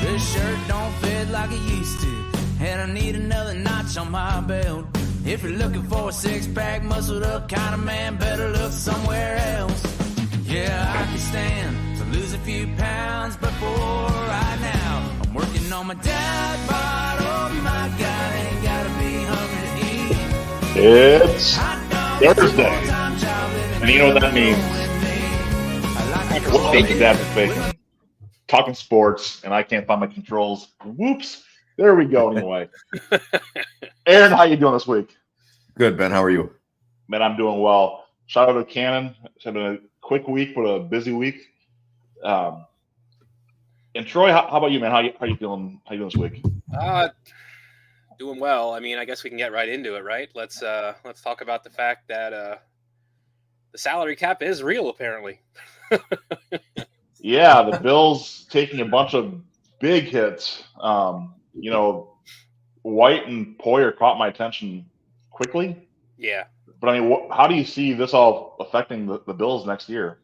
This shirt don't fit like it used to, and I need another notch on my belt. If you're looking for a six-pack, muscled up kind of man, better look somewhere else. Yeah, I can stand to lose a few pounds, but for right now, I'm working on my diet, but oh my God, ain't gotta be hungry to eat. It's Thursday, and you know what that means. What bacon, dad is bacon. Talking sports, and I can't find my controls. Whoops. There we go, anyway. Aaron, how you doing this week? Good, Ben. How are you? Man, I'm doing well. Shout out to Cannon. It's been a quick week, but a busy week. And Troy, how about you, man? How you feeling? How you doing this week? Doing well. I mean, I guess we can get right into it, right? Let's talk about the fact that the salary cap is real, apparently. Yeah, the Bills taking a bunch of big hits. You know, White and Poyer caught my attention quickly. Yeah. But I mean, how do you see this all affecting the Bills next year?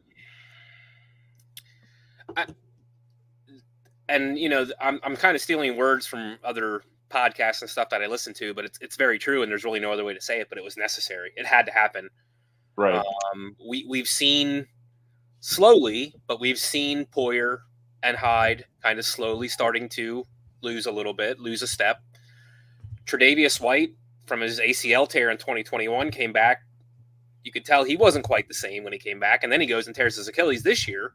And you know, I'm kind of stealing words from other podcasts and stuff that I listen to, but it's very true, and there's really no other way to say it. But it was necessary; it had to happen. Right. We've seen slowly, but we've seen Poyer and Hyde kind of slowly starting to lose a step. Tre'Davious White, from his ACL tear in 2021, came back. You could tell he wasn't quite the same when he came back, and then he goes and tears his Achilles this year.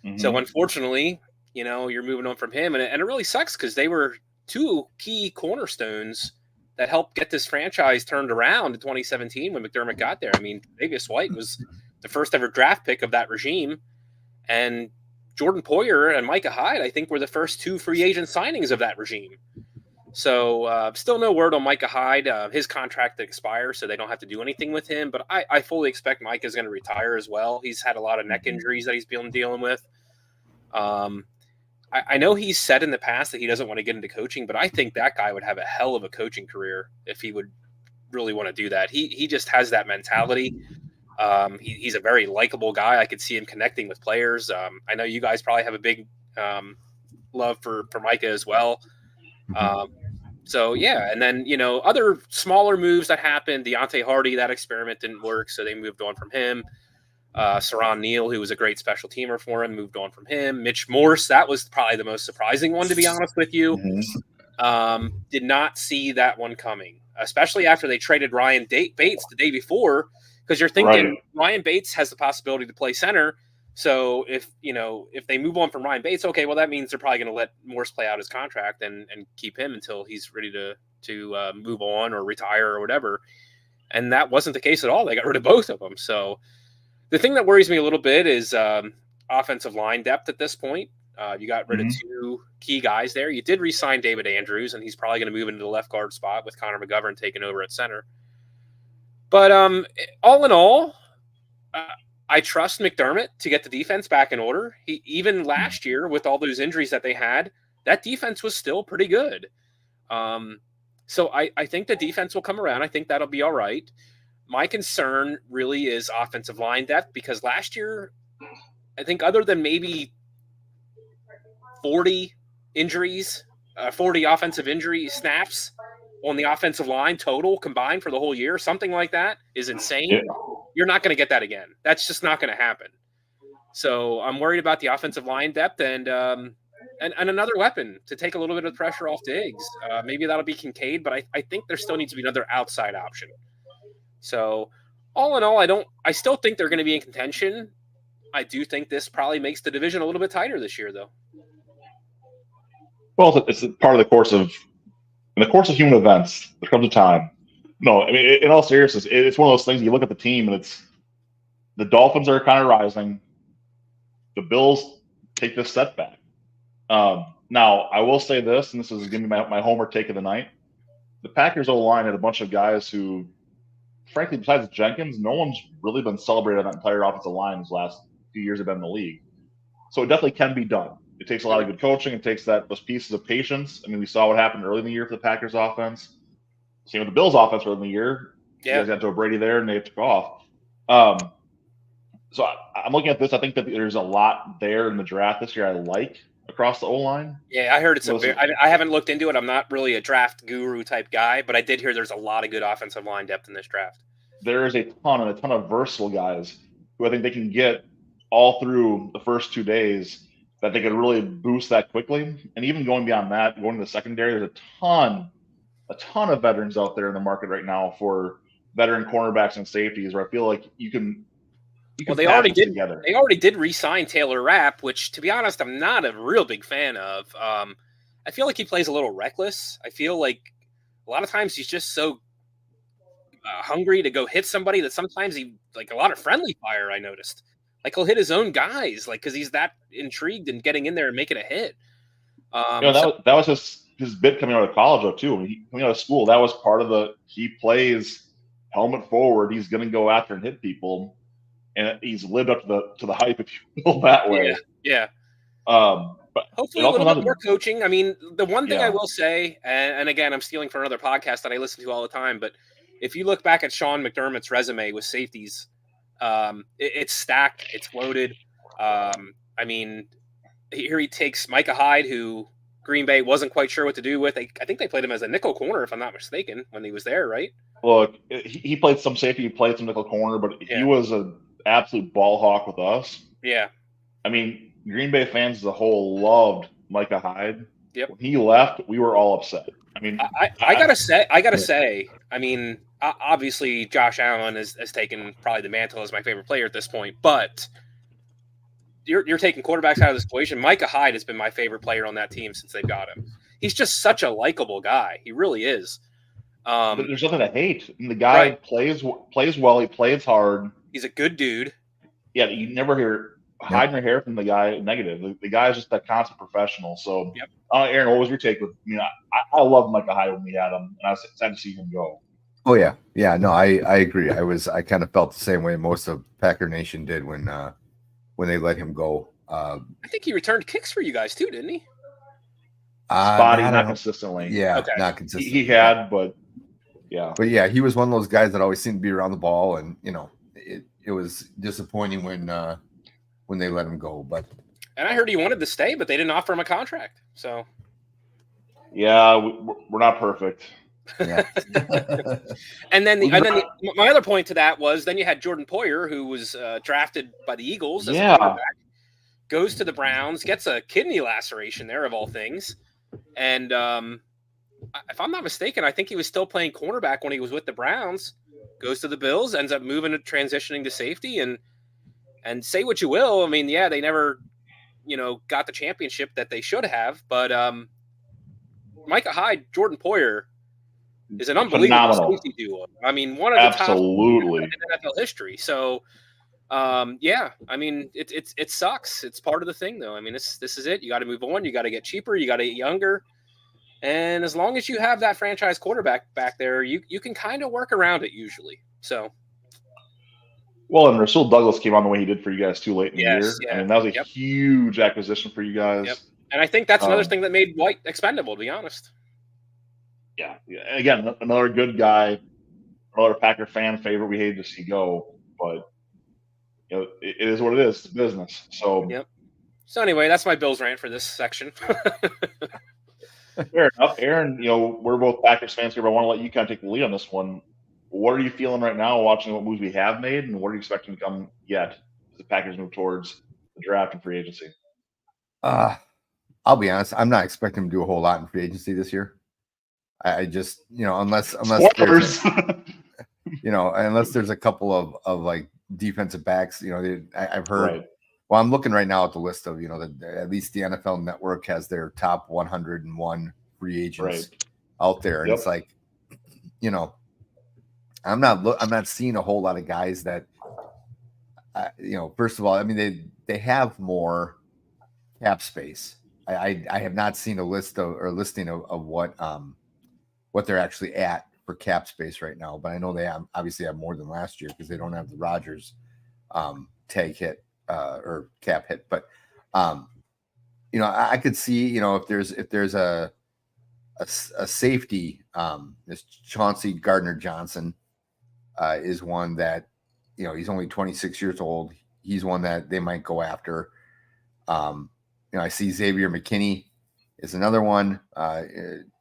Mm-hmm. So unfortunately, you know, you're moving on from him, and it really sucks because they were two key cornerstones that helped get this franchise turned around in 2017 when McDermott got there. I mean, Tre'Davious White was the first ever draft pick of that regime, and Jordan Poyer and Micah Hyde, I think, were the first two free agent signings of that regime. So still no word on Micah Hyde. His contract expires, so they don't have to do anything with him. But I fully expect Micah's going to retire as well. He's had a lot of neck injuries that he's been dealing with. I know he's said in the past that he doesn't want to get into coaching, but I think that guy would have a hell of a coaching career if he would really want to do that. He just has that mentality. He's a very likable guy. I could see him connecting with players. I know you guys probably have a big love for Micah as well. So, yeah, and then, you know, other smaller moves that happened. Deontay Hardy, that experiment didn't work, so they moved on from him. Saron Neal, who was a great special teamer for him, moved on from him. Mitch Morse, that was probably the most surprising one, to be honest with you. Mm-hmm. Did not see that one coming, especially after they traded Ryan Bates the day before, because you're thinking Ryan Bates has the possibility to play center. So if they move on from Ryan Bates, okay, well, that means they're probably going to let Morse play out his contract and keep him until he's ready to move on or retire or whatever. And that wasn't the case at all. They got rid of both of them. So the thing that worries me a little bit is offensive line depth at this point. You got rid of two key guys there. You did re-sign David Andrews, and he's probably going to move into the left guard spot with Connor McGovern taking over at center. But all in all, I trust McDermott to get the defense back in order. Even last year, with all those injuries that they had, that defense was still pretty good. So I think the defense will come around. I think that'll be all right. My concern really is offensive line depth, because last year, I think other than maybe 40 injuries, 40 offensive injury snaps on the offensive line total combined for the whole year, something like that is insane. Yeah. You're not going to get that again. That's just not going to happen. So I'm worried about the offensive line depth and another weapon to take a little bit of pressure off Diggs. Maybe that'll be Kincaid, but I think there still needs to be another outside option. So all in all, I still think they're going to be in contention. I do think this probably makes the division a little bit tighter this year, though. Well, it's part of the course of human events. There comes a time. No, I mean, in all seriousness, it's one of those things. You look at the team, and it's the Dolphins are kind of rising. The Bills take this setback. Now, I will say this, and this is going to be my homer take of the night. The Packers O-line had a bunch of guys who, frankly, besides Jenkins, no one's really been celebrated on that entire offensive line these last few years they've been in the league. So it definitely can be done. It takes a lot of good coaching. It takes those pieces of patience. I mean, we saw what happened early in the year for the Packers offense. Same with the Bills offense early in the year. Yeah. You guys got Joe Brady there, and they took off. So I'm looking at this. I think that there's a lot there in the draft this year I like. across the O-line. Yeah, I heard it's I haven't looked into it. I'm not really a draft guru type guy, but I did hear there's a lot of good offensive line depth in this draft. There is a ton of versatile guys who I think they can get all through the first 2 days that they could really boost that quickly. And even going beyond that, going to the secondary, there's a ton of veterans out there in the market right now for veteran cornerbacks and safeties where I feel like you can they already did. Together. They already did re-sign Taylor Rapp, which, to be honest, I'm not a real big fan of. I feel like he plays a little reckless. I feel like a lot of times he's just so hungry to go hit somebody that sometimes he like a lot of friendly fire. I noticed, like he'll hit his own guys, like because he's that intrigued in getting in there and making a hit. That was his bit coming out of college though too. Coming out of school, that was part of he plays helmet forward. He's going to go after and hit people. And he's lived up to the hype, if you will, that way. Yeah. But hopefully a little bit more coaching. I mean, the one thing I will say, and again, I'm stealing from another podcast that I listen to all the time, but if you look back at Sean McDermott's resume with safeties, it's stacked, it's loaded. I mean, here he takes Micah Hyde, who Green Bay wasn't quite sure what to do with. I think they played him as a nickel corner, if I'm not mistaken, when he was there, right? Look, he played some safety, he played some nickel corner, but he was an absolute ball hawk with us. Yeah. I mean, Green Bay fans as a whole loved Micah Hyde. Yep. When he left, we were all upset. I mean, I gotta say, I mean, obviously Josh Allen has taken probably the mantle as my favorite player at this point, but you're taking quarterbacks out of this equation. Micah Hyde has been my favorite player on that team since they've got him. He's just such a likable guy. He really is. There's nothing to hate. And the guy plays well. He plays hard. He's a good dude. Yeah, you never hear hiding your hair from the guy negative. The guy is just that constant professional. So, Aaron, what was your take with? I love Micah Hyde when we had him, and I was sad to see him go. Oh yeah. No, I agree. I kind of felt the same way most of Packer Nation did when they let him go. I think he returned kicks for you guys too, didn't he? Spotty, not consistently. Yeah, not consistently. He had, but yeah. But yeah, he was one of those guys that always seemed to be around the ball, and it was disappointing when they let him go. But I heard he wanted to stay, but they didn't offer him a contract. So yeah, we're not perfect. Yeah. and then my other point to that was then you had Jordan Poyer, who was drafted by the Eagles as a quarterback, goes to the Browns, gets a kidney laceration there of all things, and if I'm not mistaken, I think he was still playing cornerback when he was with the Browns. Goes to the Bills, ends up moving to transitioning to safety, and say what you will. I mean, they never, got the championship that they should have. But Micah Hyde, Jordan Poyer is an unbelievable safety duo. I mean, one of the top in NFL history. So, I mean, it sucks. It's part of the thing, though. I mean, this is it. You got to move on. You got to get cheaper. You got to get younger. And as long as you have that franchise quarterback back there, you can kind of work around it usually. So, well, and Rasul Douglas came on the way he did for you guys too late in the year. Yeah. I mean, that was a huge acquisition for you guys. Yep. And I think that's another thing that made White expendable, to be honest. Yeah. Again, another good guy, another Packer fan favorite. We hated to see go, but it is what it is. It's business. So. Yep. So anyway, that's my Bills rant for this section. Fair enough, Aaron. We're both Packers fans here, but I want to let you kind of take the lead on this one. What are you feeling right now, watching what moves we have made, and what are you expecting to come yet as the Packers move towards the draft and free agency? I'll be honest, I'm not expecting them to do a whole lot in free agency this year. I just, unless there's unless there's a couple of like defensive backs, I've heard. Right. Well, I'm looking right now at the list of, at least the NFL Network has their top 101 free agents out there. And it's like, I'm not seeing a whole lot of guys that, first of all, I mean, they have more cap space. I have not seen a listing of what they're actually at for cap space right now, but I know they obviously have more than last year because they don't have the Rodgers tag hit. Or cap hit, but I could see if there's a safety, this Chauncey Gardner-Johnson is one that he's only 26 years old. He's one that they might go after. I see Xavier McKinney is another one,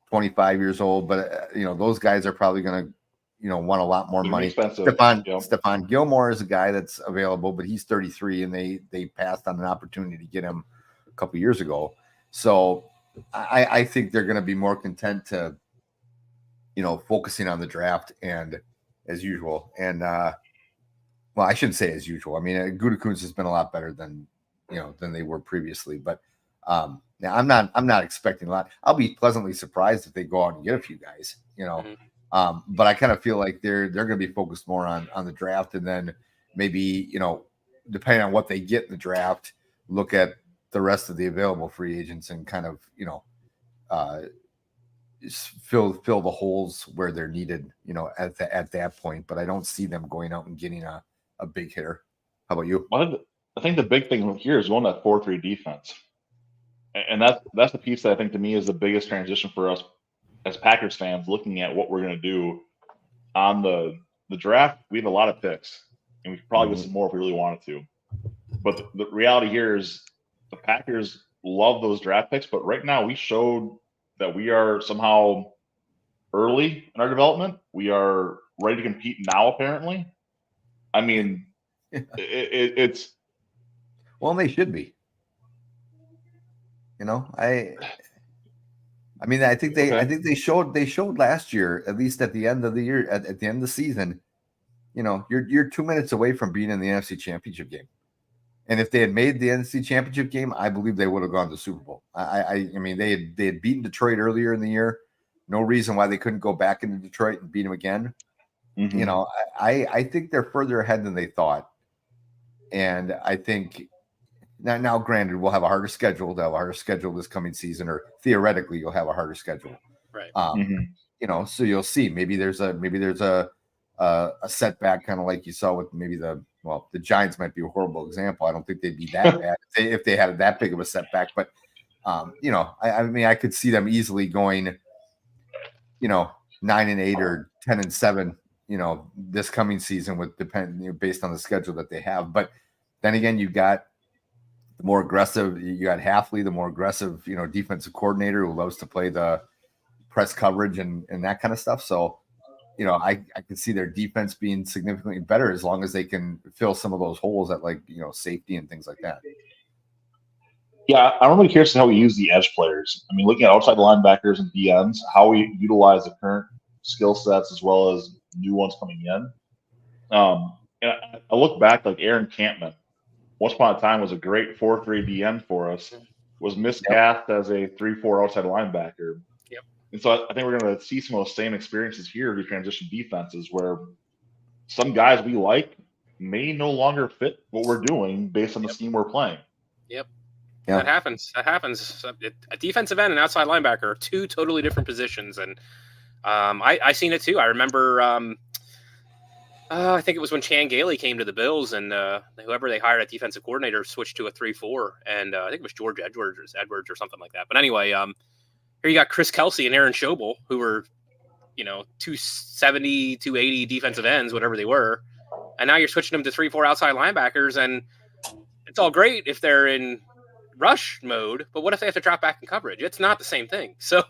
25 years old, but those guys are probably going to, want a lot more money. Stephon Gilmore is a guy that's available, but he's 33, and they passed on an opportunity to get him a couple years ago. So I think they're going to be more content to, focusing on the draft and as usual. And I shouldn't say as usual. I mean, Gutekunst has been a lot better than they were previously, but now I'm not expecting a lot. I'll be pleasantly surprised if they go out and get a few guys, but I kind of feel like they're going to be focused more on the draft, and then maybe, depending on what they get in the draft, look at the rest of the available free agents and kind of, fill the holes where they're needed, at that point. But I don't see them going out and getting a big hitter. How about you? I think the big thing here is going that 4-3 defense. And that's the piece that I think to me is the biggest transition for us as Packers fans, looking at what we're going to do on the draft. We have a lot of picks, and we could probably get some more if we really wanted to. But the reality here is the Packers love those draft picks, but right now we showed that we are somehow early in our development. We are ready to compete now, apparently. I mean, it's well, they should be. I mean, I think they showed last year, at least at the end of the year, at the end of the season, you're 2 minutes away from being in the NFC Championship game. And if they had made the NFC Championship game, I believe they would have gone to the Super Bowl. I mean, they had beaten Detroit earlier in the year. No reason why they couldn't go back into Detroit and beat them again. Mm-hmm. I think they're further ahead than they thought. And I think now granted, we'll have a harder schedule. They'll have a harder schedule this coming season, or theoretically you'll have a harder schedule. Right. So you'll see, maybe there's a setback, kind of like you saw with maybe the Giants might be a horrible example. I don't think they'd be that bad if they had that big of a setback. But, I mean, I could see them easily going, 9-8 or 10-7, this coming season based on the schedule that they have. But then again, you got the more aggressive, you got Hafley, the more aggressive, defensive coordinator who loves to play the press coverage and that kind of stuff. So, I can see their defense being significantly better as long as they can fill some of those holes at safety and things like that. Yeah, I'm really curious how we use the edge players. I mean, looking at outside linebackers and DNs, how we utilize the current skill sets as well as new ones coming in. And I look back, like Aaron Campman, once upon a time was a great 4-3 DN for us, was miscast as a 3-4 outside linebacker. Yep. And so I think we're going to see some of those same experiences here to transition defenses where some guys we like may no longer fit what we're doing based on the scheme we're playing. Yep. Yeah. That happens. A defensive end and outside linebacker are two totally different positions. And I seen it too. I remember, I think it was when Chan Gailey came to the Bills, and whoever they hired at defensive coordinator switched to a 3-4. And I think it was George Edwards or something like that. But anyway, here you got Chris Kelsey and Aaron Schobel, who were, 270, 280 defensive ends, whatever they were. And now you're switching them to 3-4 outside linebackers. And it's all great if they're in rush mode, but what if they have to drop back in coverage? It's not the same thing. So,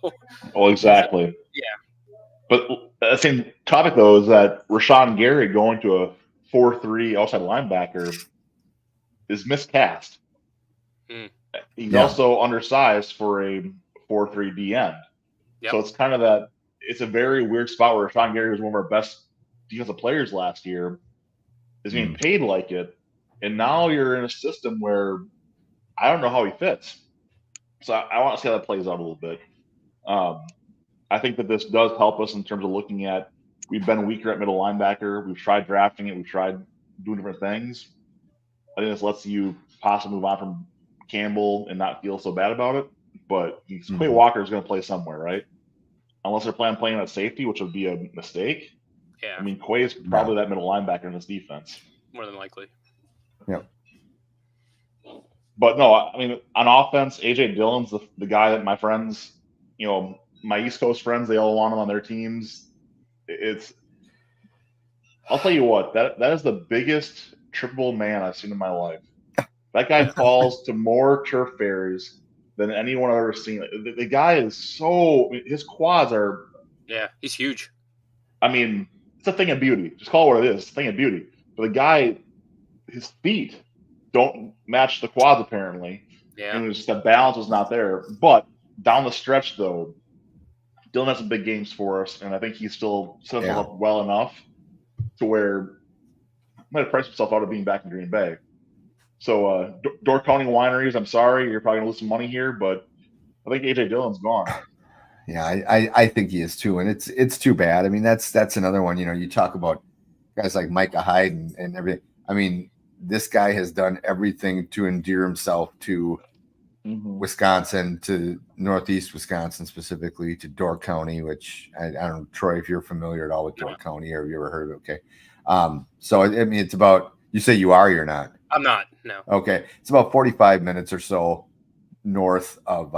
well, exactly. Yeah. But the same topic though is that Rashawn Gary going to a 4-3 outside linebacker is miscast. He's also undersized for a 4-3 DN. Yep. So it's kind of that. It's a very weird spot where Rashawn Gary was one of our best defensive players last year, is being paid like it, and now you're in a system where I don't know how he fits. So I want to see how that plays out a little bit. I think that this does help us in terms of looking at, we've been weaker at middle linebacker. We've tried drafting it. We've tried doing different things. I think this lets you possibly move on from Campbell and not feel so bad about it. But Quay Walker is going to play somewhere, right? Unless they're playing at safety, which would be a mistake. Yeah. I mean, Quay is probably that middle linebacker in this defense. More than likely. Yeah. But no, I mean, on offense, A.J. Dillon's the guy that my friends, my East Coast friends, they all want him on their teams. I'll tell you what, that is the biggest triple man I've seen in my life. That guy falls to more turf fairies than anyone I've ever seen. The guy is his quads are. Yeah, he's huge. I mean, it's a thing of beauty. Just call it what it is. It's a thing of beauty. But the guy, his feet don't match the quads apparently. Yeah. And just the balance was not there. But down the stretch, though, Dylan has some big games for us, and I think he's still set himself up well enough to where he might have priced himself out of being back in Green Bay. So, Door County Wineries, I'm sorry, you're probably going to lose some money here, but I think A.J. Dillon's gone. Yeah, I think he is too, and it's too bad. I mean, that's another one. You know, you talk about guys like Micah Hyde and everything. I mean, this guy has done everything to endear himself to Wisconsin, to Northeast Wisconsin specifically, to Door County, which I don't know, Troy, if you're familiar at all with Door County, or have you ever heard of it? Okay. So I mean, it's about, you say you are, you're not? I'm not, no. Okay. It's about 45 minutes or so north of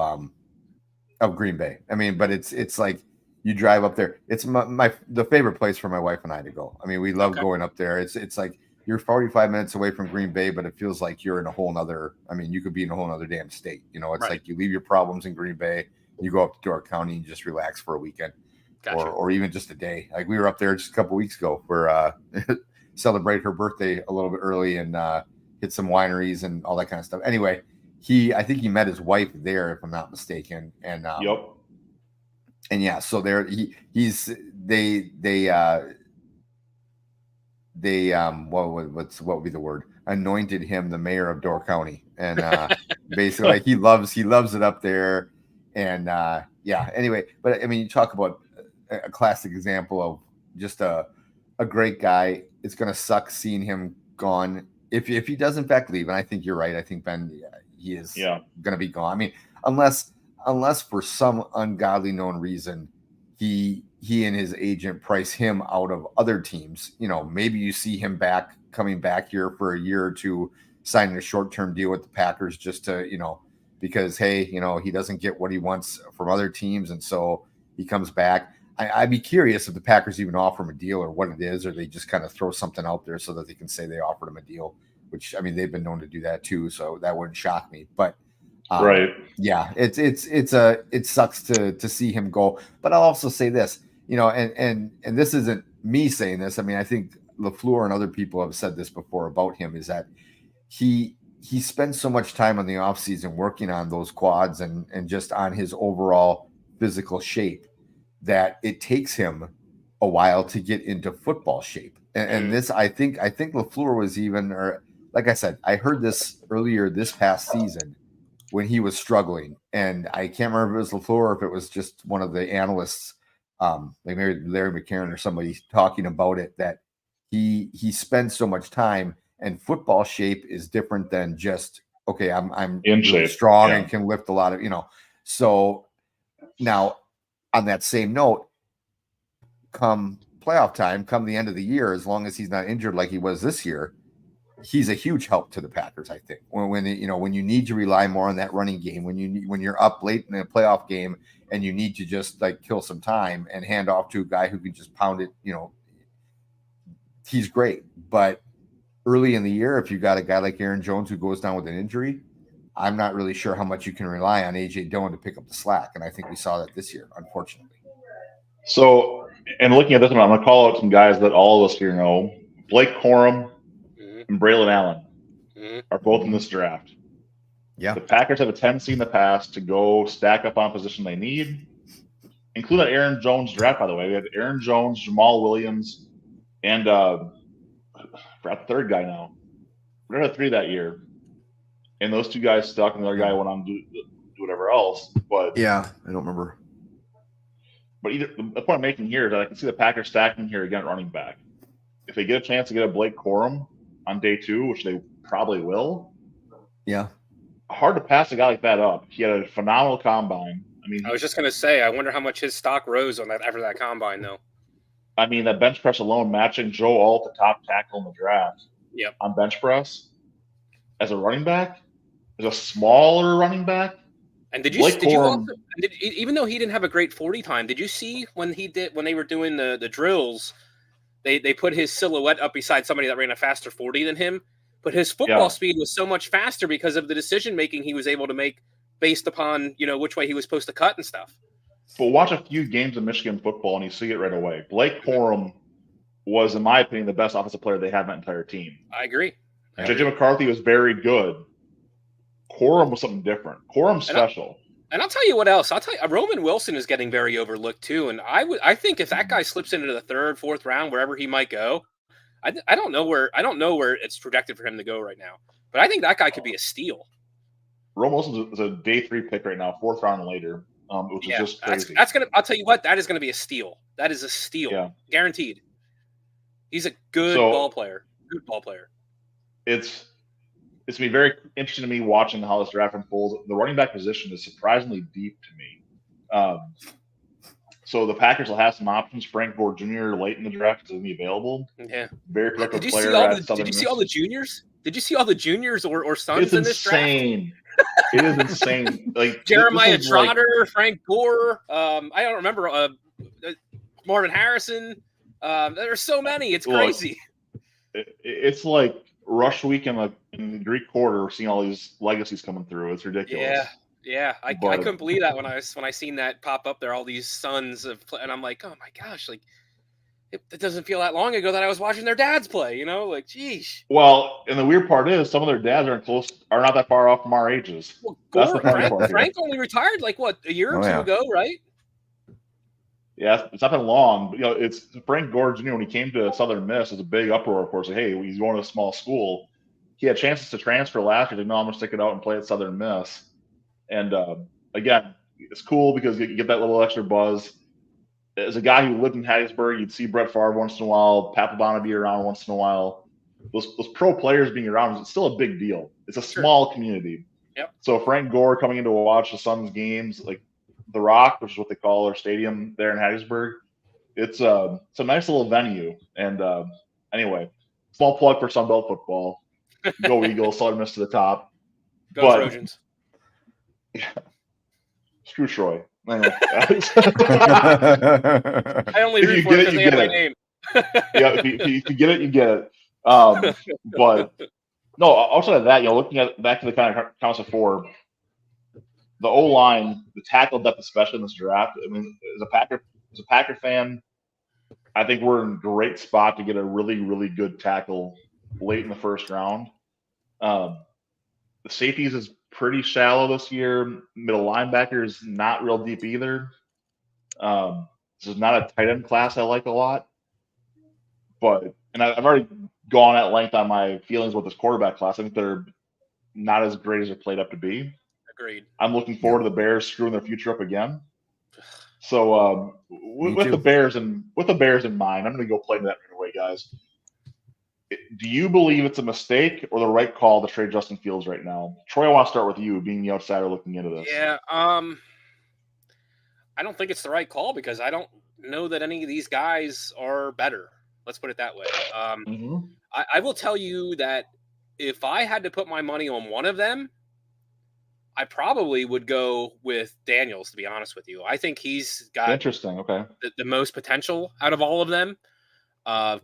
Green Bay. I mean, but it's like you drive up there. It's the favorite place for my wife and I to go. I mean, we love going up there. It's like you're 45 minutes away from Green Bay, but it feels like you're in a whole nother, I mean, you could be in a whole nother damn state. You know, it's like you leave your problems in Green Bay, you go up to Door County and just relax for a weekend. Gotcha. or even just a day. Like we were up there just a couple weeks ago for celebrate her birthday a little bit early and hit some wineries and all that kind of stuff. Anyway, I think he met his wife there, if I'm not mistaken. And and yeah, so there they what would be the word? Anointed him the mayor of Door County, and basically like he loves it up there. And yeah, anyway, but I mean, you talk about a classic example of just a great guy. It's going to suck seeing him gone if he does in fact leave. And I think you're right. I think Ben, he is going to be gone. I mean, unless for some ungodly known reason he and his agent price him out of other teams. You know, maybe you see him coming back here for a year or two, signing a short-term deal with the Packers just to, you know, because hey, you know, he doesn't get what he wants from other teams, and so he comes back. I'd be curious if the Packers even offer him a deal or what it is, or they just kind of throw something out there so that they can say they offered him a deal, which, I mean, they've been known to do that too. So that wouldn't shock me, but yeah, it sucks to see him go. But I'll also say this, you know, and this isn't me saying this. I mean, I think LaFleur and other people have said this before about him, is that he spends so much time on the offseason working on those quads and just on his overall physical shape that it takes him a while to get into football shape. And this, I think LaFleur was even, or like I said, I heard this earlier this past season when he was struggling, and I can't remember if it was LaFleur or if it was just one of the analysts, like maybe Larry McCarron or somebody talking about it, that he spends so much time, and football shape is different than just, okay, I'm really strong and can lift a lot of, you know. So now, on that same note, come playoff time, come the end of the year, as long as he's not injured like he was this year, he's a huge help to the Packers. I think when you need to rely more on that running game, when you're up late in a playoff game and you need to just like kill some time and hand off to a guy who can just pound it, you know, he's great. But early in the year, if you got a guy like Aaron Jones who goes down with an injury, I'm not really sure how much you can rely on A.J. Dillon to pick up the slack. And I think we saw that this year, unfortunately. So, and looking at this one, I'm going to call out some guys that all of us here know. Blake Corum and Braylon Allen are both in this draft. Yeah. The Packers have a tendency in the past to go stack up on position they need. Include that Aaron Jones draft, by the way. We had Aaron Jones, Jamal Williams, and I forgot the third guy now. We had 3 that year. And those 2 guys stuck, and the other guy went on to do whatever else. But yeah, I don't remember. But the point I'm making here is that I can see the Packers stacking here again at running back. If they get a chance to get a Blake Corum on day 2, which they probably will, hard to pass a guy like that up. He had a phenomenal combine. I mean, I was just going to say, I wonder how much his stock rose on that after that combine, though. I mean, that bench press alone, matching Joe Alt, the top tackle in the draft, on bench press as a running back, as a smaller running back. And even though he didn't have a great 40 time, did you see when they were doing the drills, they put his silhouette up beside somebody that ran a faster 40 than him? but his football speed was so much faster because of the decision making he was able to make based upon, which way he was supposed to cut and stuff. But watch a few games of Michigan football and you see it right away. Blake Corum was, in my opinion, the best offensive player they had in that entire team. I agree. J.J. McCarthy was very good. Corum was something different. Corum's special. And I'll tell you what else. I'll tell you, Roman Wilson is getting very overlooked too. And I think if that guy slips into the 3rd, 4th round, wherever he might go, I don't know where it's projected for him to go right now. But I think that guy could be a steal. Roman Wilson is a day 3 pick right now, 4th round and later, which is just crazy. That's gonna. I'll tell you what, that is gonna be a steal. That is a steal, guaranteed. He's a good ball player. Good ball player. It's gonna be very interesting to me watching how this draft unfolds. The running back position is surprisingly deep to me. So the Packers will have some options. Frank Gore Jr. late in the draft is going to be available. Yeah, very productive player. Did you see all the juniors? Did you see all the juniors or sons in this draft? It is insane. Like Jeremiah Trotter, Frank Gore. I don't remember Marvin Harrison. There are so many. It's crazy. It's like rush week in the Greek Quarter. We're seeing all these legacies coming through. It's ridiculous. Yeah. I couldn't believe that when I seen that pop up there. All these sons of, and I'm like, oh my gosh, like it doesn't feel that long ago that I was watching their dads play. Like, geez. Well, and the weird part is some of their dads are not that far off from our ages. Well, Frank only retired like what, a year or two ago, right? Yeah, it's not been long, but it's Frank Gore Jr. when he came to Southern Miss, was a big uproar, of course. Like, hey, he's going to a small school. He had chances to transfer last year. Like, no, I'm going to stick it out and play at Southern Miss. And again, it's cool because you get that little extra buzz. As a guy who lived in Hattiesburg, you'd see Brett Favre once in a while, Papelbon be around once in a while. Those pro players being around is still a big deal. It's a small community. Yep. So Frank Gore coming in to watch the Suns games, like the Rock, which is what they call their stadium there in Hattiesburg, it's a nice little venue. And anyway, small plug for Sun Belt football. Go Eagles, Southern Miss to the top. Go Trojans. Yeah. Screw Troy. I only root for it because they have my name. Yeah, if you get it, you get it. But no, outside of that, looking at back to the kind of comments before, the O-line, the tackle depth, especially in this draft. I mean, as a Packer fan, I think we're in a great spot to get a really, really good tackle late in the 1st round. The safeties is pretty shallow this year. Middle linebackers not real deep either. This is not a tight end class I like a lot. But I've already gone at length on my feelings with this quarterback class. I think they're not as great as they're played up to be. Agreed. I'm looking forward to the Bears screwing their future up again. So with the Bears in mind, I'm going to go play that right away, guys. Do you believe it's a mistake or the right call to trade Justin Fields right now? Troy, I want to start with you, being the outsider looking into this. Yeah, I don't think it's the right call because I don't know that any of these guys are better. Let's put it that way. I will tell you that if I had to put my money on one of them, I probably would go with Daniels, to be honest with you. I think he's got the most potential out of all of them.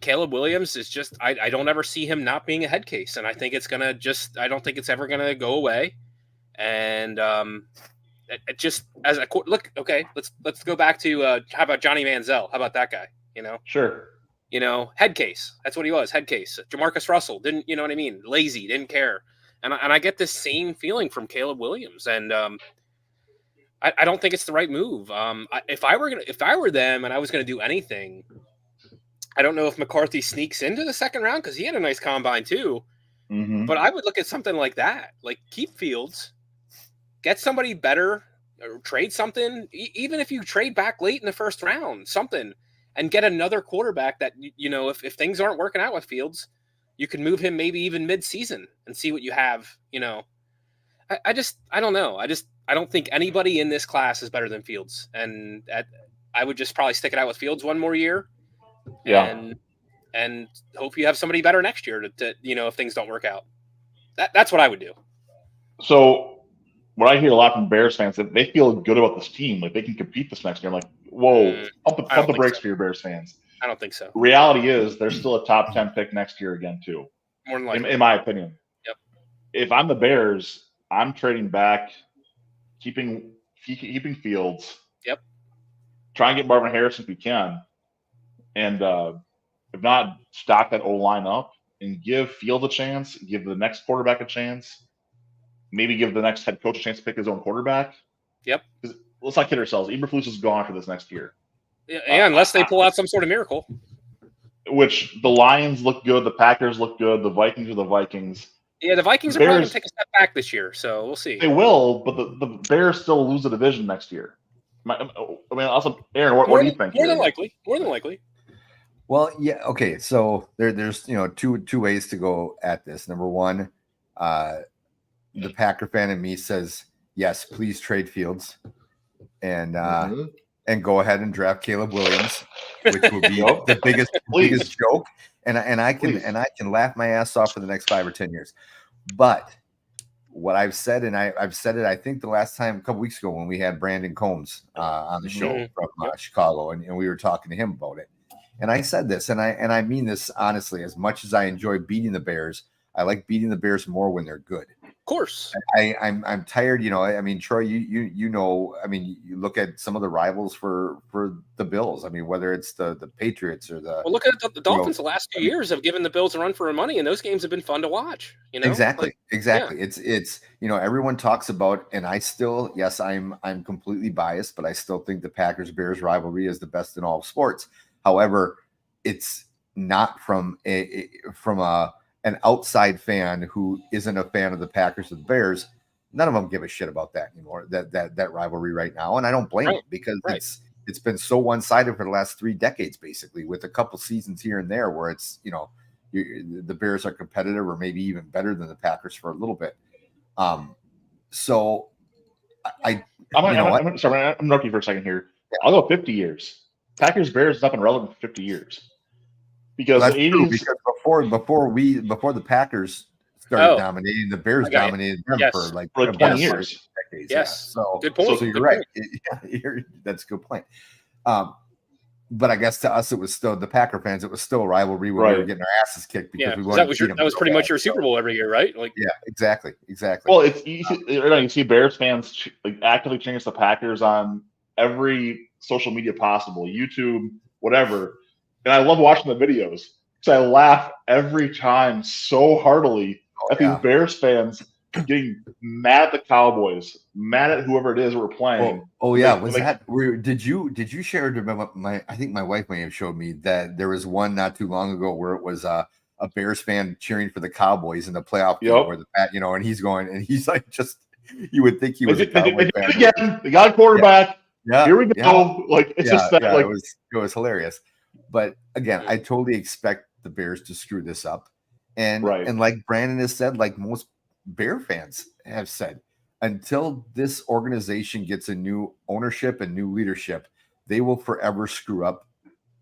Caleb Williams is just, I don't ever see him not being a head case. And I think it's going to I don't think it's ever going to go away. And it just as a look, okay, let's go back to, how about Johnny Manziel? How about that guy? Sure. Head case. That's what he was. Head case. Jamarcus Russell didn't, you know what I mean? Lazy, didn't care. And I get this same feeling from Caleb Williams. And, I don't think it's the right move. If I were them and I was going to do anything, I don't know if McCarthy sneaks into the 2nd round because he had a nice combine too. Mm-hmm. But I would look at something like that. Like keep Fields, get somebody better, or trade something. Even if you trade back late in the 1st round, something, and get another quarterback that, if things aren't working out with Fields, you can move him maybe even mid-season and see what you have. I don't know. I don't think anybody in this class is better than Fields. And I would just probably stick it out with Fields one more year. Yeah. And hope you have somebody better next year to if things don't work out. That's what I would do. So what I hear a lot from Bears fans that they feel good about this team, like they can compete this next year. I'm like, whoa, pump the brakes for your Bears fans. I don't think so. Reality is they're still a top 10 pick next year again too. More than likely. In my opinion. Yep. If I'm the Bears, I'm trading back, keeping Fields. Yep. Try and get Marvin Harrison if you can, and if not, stock that O-line up and give Fields a chance. Give the next quarterback a chance. Maybe give the next head coach a chance to pick his own quarterback. Yep. Let's not kid ourselves. Eberflus is gone for this next year. Yeah, unless they pull out some sort of miracle. Which the Lions look good, the Packers look good, the Vikings are the Vikings. Yeah, the Vikings are probably going to take a step back this year, so we'll see. They will, but the Bears still lose the division next year. Also, Aaron, what do you think? More than likely. Well, yeah, okay. So there's two ways to go at this. Number one, the Packer fan in me says yes, please trade Fields, and go ahead and draft Caleb Williams, which will be the biggest joke. And I can laugh my ass off for the next 5 or 10 years. But what I've said, and I've said it, I think the last time a couple weeks ago when we had Brandon Combs on the show from Chicago, and we were talking to him about it. And I said this, and I mean this honestly. As much as I enjoy beating the Bears, I like beating the Bears more when they're good. Of course. I'm tired. I mean, Troy, you know. I mean, you look at some of the rivals for the Bills. I mean, whether it's the Patriots or the. Well, look at the Dolphins. The last 2 years have given the Bills a run for their money, and those games have been fun to watch. Exactly. Yeah. It's everyone talks about, and I still, yes, I'm completely biased, but I still think the Packers Bears rivalry is the best in all of sports. However, it's not from an outside fan who isn't a fan of the Packers or the Bears. None of them give a shit about that anymore. That rivalry right now, and I don't blame them because it's been so one-sided for the last 3 decades, basically, with a couple seasons here and there where it's the Bears are competitive or maybe even better than the Packers for a little bit. So I'm interrupting you for a second here. Yeah. I'll go 50 years. Packers Bears has not been relevant for 50 years. Because that's true, because before the Packers started dominating, the Bears dominated them for 20 years. Decades. Yes. Yeah. So good point. So you're right. That's a good point. But I guess to us, it was still the Packer fans. It was still a rivalry when we were getting our asses kicked because we wanted that was pretty much your Super Bowl every year, right? Yeah, exactly. Well, you see Bears fans actively change the Packers on every social media possible, YouTube, whatever. And I love watching the videos because I laugh every time so heartily at these Bears fans getting mad at the Cowboys, mad at whoever it is we're playing. Did you share? I think my wife may have showed me that there was one not too long ago where it was a Bears fan cheering for the Cowboys in the playoff game where and he's going and he's like you would think he was a Cowboy fan. Again, they got a quarterback. Yeah. Here we go. It was hilarious. But again, I totally expect the Bears to screw this up. And like Brandon has said, like most Bear fans have said, until this organization gets a new ownership and new leadership, they will forever screw up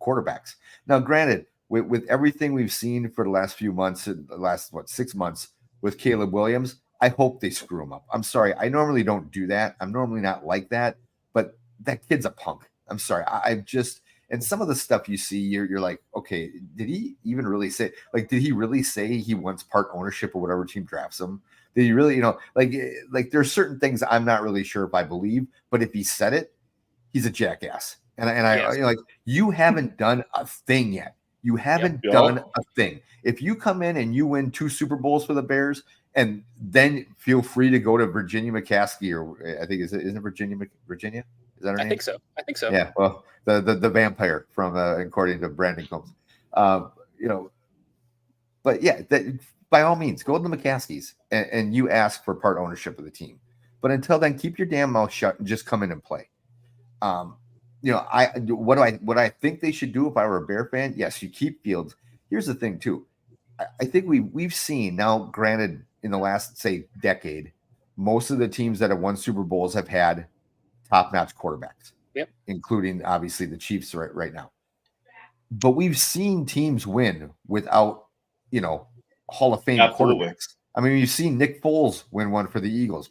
quarterbacks. Now, granted, with everything we've seen for the last few months, the last 6 months with Caleb Williams, I hope they screw him up. I'm sorry. I normally don't do that. I'm normally not like that, but that kid's a punk. I'm sorry. And some of the stuff you see, you're like, okay, did he even really say, did he really say he wants part ownership of whatever team drafts him? Did he really, there's certain things I'm not really sure if I believe, but if he said it, he's a jackass. And you haven't done a thing yet. You haven't done a thing. If you come in and you win 2 Super Bowls for the Bears, and then feel free to go to Virginia McCaskey, or I think isn't it Virginia? Is that her name? I think so. Yeah. Well, the vampire from according to Brandon Combs, But yeah, by all means, go to the McCaskies and you ask for part ownership of the team. But until then, keep your damn mouth shut and just come in and play. What I think they should do if I were a Bear fan? Yes, you keep Fields. Here's the thing too. I think we've seen now. Granted, in the last decade, most of the teams that have won Super Bowls have had top-notch quarterbacks. Yep. Including obviously the Chiefs right now. But we've seen teams win without, Hall of Fame quarterbacks. I mean, you've seen Nick Foles win one for the Eagles.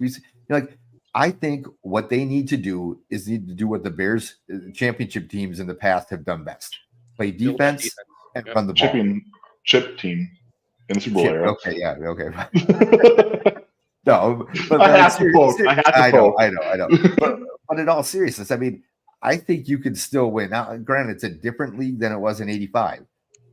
I think what they need to do is what the Bears championship teams in the past have done best: play defense and run the ball. Chip team. in the Super Bowl era. Okay, yeah, okay. No, but I have to quote. I know. But in all seriousness, I mean, I think you could still win. Now, granted, it's a different league than it was in '85,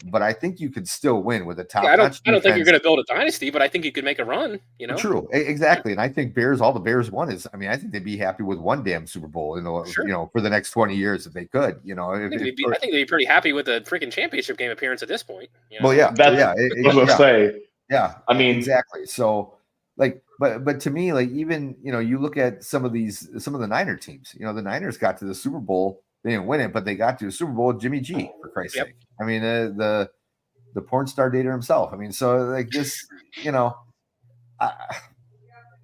but I think you could still win with a top. I don't think you're going to build a dynasty, but I think you could make a run. You know, true, exactly. And I think all the Bears won is. I mean, I think they'd be happy with one damn Super Bowl in the you know, for the next 20 years if they could. You know, I think they'd be pretty happy with a freaking championship game appearance at this point. You know? Well, yeah, I was going to say. Yeah, I mean, exactly. So. Like, but to me, like, even, you know, you look at some of the Niner teams, you know, the Niners got to the Super Bowl. They didn't win it, but they got to the Super Bowl with Jimmy G, for Christ's sake. I mean, the porn star dater himself. I mean, so like this, you know,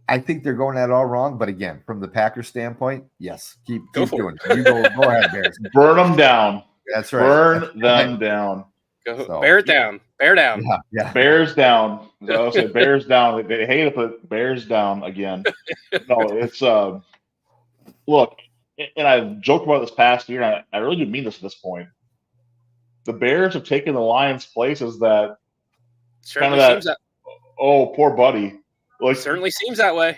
I think they're going at it all wrong. But again, from the Packers standpoint, yes, keep doing it. You go ahead, Bears. Burn them down. That's right. Burn them down. So, bear it down. Bear down. Yeah. Bears down. So say Bears down. They hate to put Bears down again. No, it's look, and I've joked about this past year, and I really do mean this at this point. The Bears have taken the Lions' places that certainly seems that. Oh, poor buddy. Like, certainly seems that way.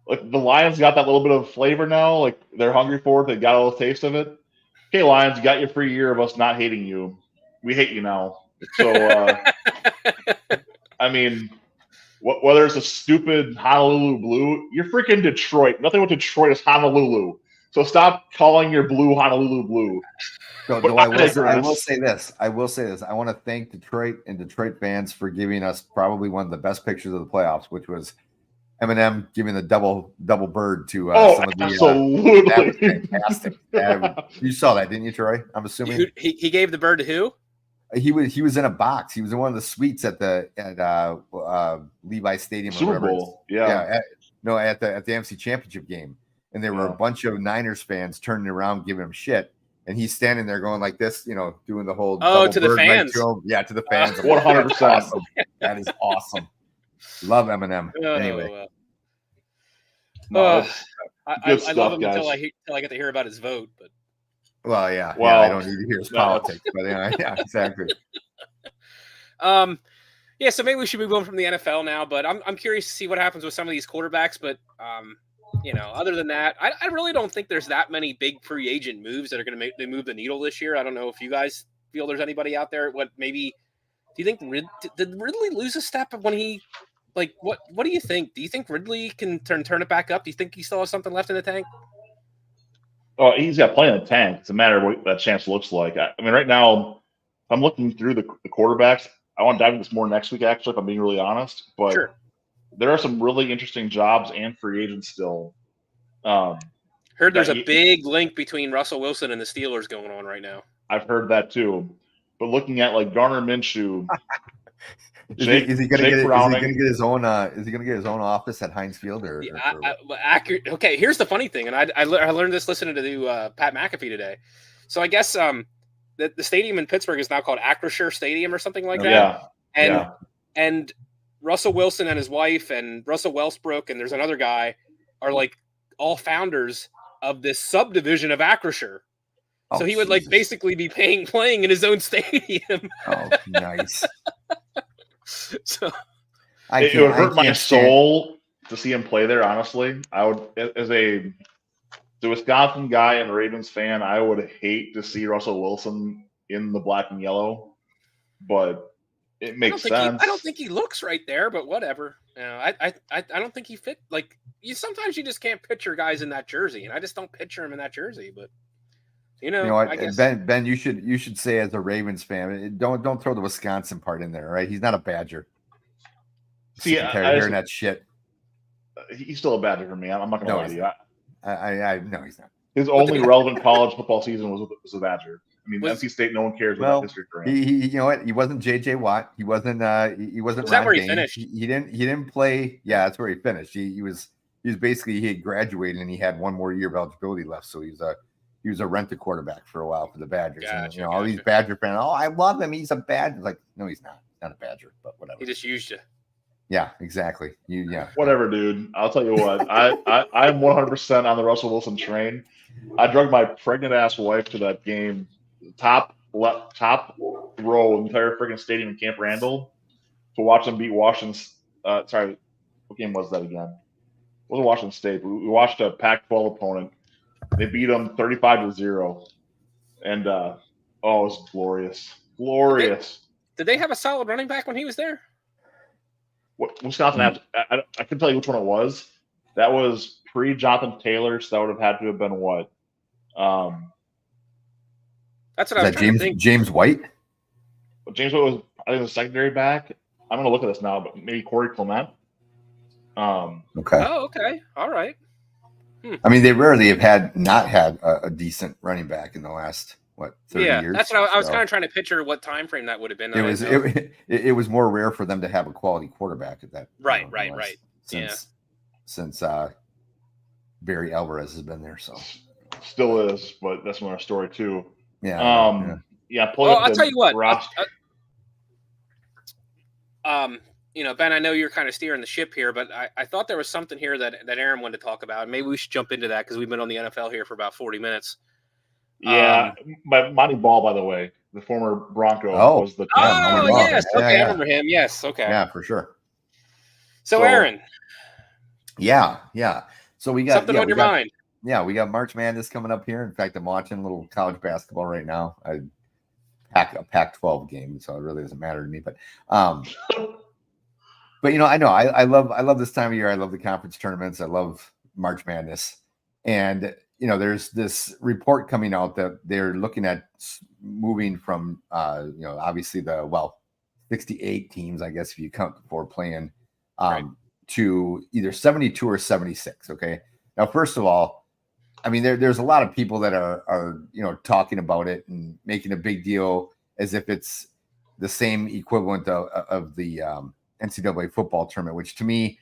Like the Lions got that little bit of flavor now. Like they're hungry for it. They got a little taste of it. Okay, Lions, you got your free year of us not hating you. We hate you now. So, I mean, whether it's a stupid Honolulu Blue, you're freaking Detroit. Nothing with Detroit is Honolulu. So stop calling your blue Honolulu Blue. I will say this. I want to thank Detroit and Detroit fans for giving us probably one of the best pictures of the playoffs, which was Eminem giving the double bird to some of the. Absolutely, that was fantastic. You saw that, didn't you, Troy? I'm assuming he gave the bird to who? He was in a box. He was in one of the suites at Levi Stadium. Super Bowl. At the NFC Championship game, and there were a bunch of Niners fans turning around, giving him shit, and he's standing there going like this, you know, doing the whole to the fans. To the fans. 100%. That is awesome. Love Eminem. Anyway. I love him until I get to hear about his vote, but. Well, I don't need to hear his politics, but yeah, exactly. So maybe we should move on from the NFL now, but I'm curious to see what happens with some of these quarterbacks. But you know, other than that, I really don't think there's that many big free agent moves that are going to move the needle this year. I don't know if you guys feel there's anybody out there. Do you think did Ridley lose a step when he what do you think? Do you think Ridley can turn it back up? Do you think he still has something left in the tank? Oh, he's got plenty in the tank. It's a matter of what that chance looks like. I mean, right now, I'm looking through the quarterbacks. I want to dive into this more next week, actually, if I'm being really honest. But there are some really interesting jobs and free agents still. Heard there's a big link between Russell Wilson and the Steelers going on right now. I've heard that too. But looking at like Garner Minshew, is he going to get his own? Is he going to get his own office at Heinz Field? Accurate. Okay, here's the funny thing, and I learned this listening to Pat McAfee today. So I guess the stadium in Pittsburgh is now called Acrisure Stadium or something like that. And Russell Wilson and his wife and Russell Westbrook and there's another guy are like all founders of this subdivision of Acrisure. So he would basically be playing in his own stadium. Oh, nice. So it would hurt my soul to see him play there. Honestly, I would, as the Wisconsin guy and Ravens fan, I would hate to see Russell Wilson in the black and yellow. But it makes sense. I don't think he looks right there, but whatever. You know, I don't think he fit. Like sometimes you just can't picture guys in that jersey, and I just don't picture him in that jersey. But you know what, I guess, Ben, you should say as a Ravens fan, don't throw the Wisconsin part in there, right? He's not a Badger. See, hearing that shit. He's still a Badger for me. I'm not gonna lie to you. No, he's not. His only relevant college football season was a Badger. I mean, NC State, no one cares about history for him. He you know what? He wasn't J.J. Watt. He wasn't. He wasn't. Was that where he finished? He didn't play. Yeah, that's where he finished. He was basically he had graduated and he had one more year of eligibility left. So he was a rent-a quarterback for a while for the Badgers. Gotcha, and all these Badger fans. Oh, I love him. He's a Badger. Like, no, he's not. He's not a Badger. But whatever. He just used you. Yeah, exactly. Whatever, dude. I'll tell you what. I'm 100% on the Russell Wilson train. I drug my pregnant ass wife to that game, top row, entire freaking stadium in Camp Randall. to watch them beat Washington. Sorry, what game was that again? It wasn't Washington State. We watched a Pac-12 opponent. They beat them 35-0, and it was glorious. Glorious. Did they have a solid running back when he was there? Wisconsin had. I couldn't tell you which one it was. That was pre-Jonathan Taylor, so that would have had to have been what? That's what I was trying to think. James White? James White was, I think, the secondary back. I'm going to look at this now, but maybe Corey Clement. Okay. Oh, okay. All right. I mean, they rarely have not had a decent running back in the last 30 years. That's what I was kind of trying to picture what time frame that would have been. It was more rare for them to have a quality quarterback at that. Right. Since Barry Alvarez has been there, so still is, but that's another story too. Yeah. I'll tell you what. Ben, I know you're kind of steering the ship here, but I thought there was something here that Aaron wanted to talk about. Maybe we should jump into that because we've been on the NFL here for about 40 minutes. Yeah, Monty Ball, by the way, the former Bronco, was the. Oh, yes. Okay, I remember him. Yes. Okay. Yeah, for sure. So Aaron. Yeah. So we got something on your mind. Yeah, we got March Madness coming up here. In fact, I'm watching a little college basketball right now. I pack a Pac-12 game, so it really doesn't matter to me. But I know I love this time of year. I love the conference tournaments. I love March Madness, and there's this report coming out that they're looking at moving from obviously 68 teams, I guess if you count before playing, to either 72 or 76. Okay, now first of all, I mean there's a lot of people that are talking about it and making a big deal as if it's the same equivalent of the NCAA football tournament, which to me,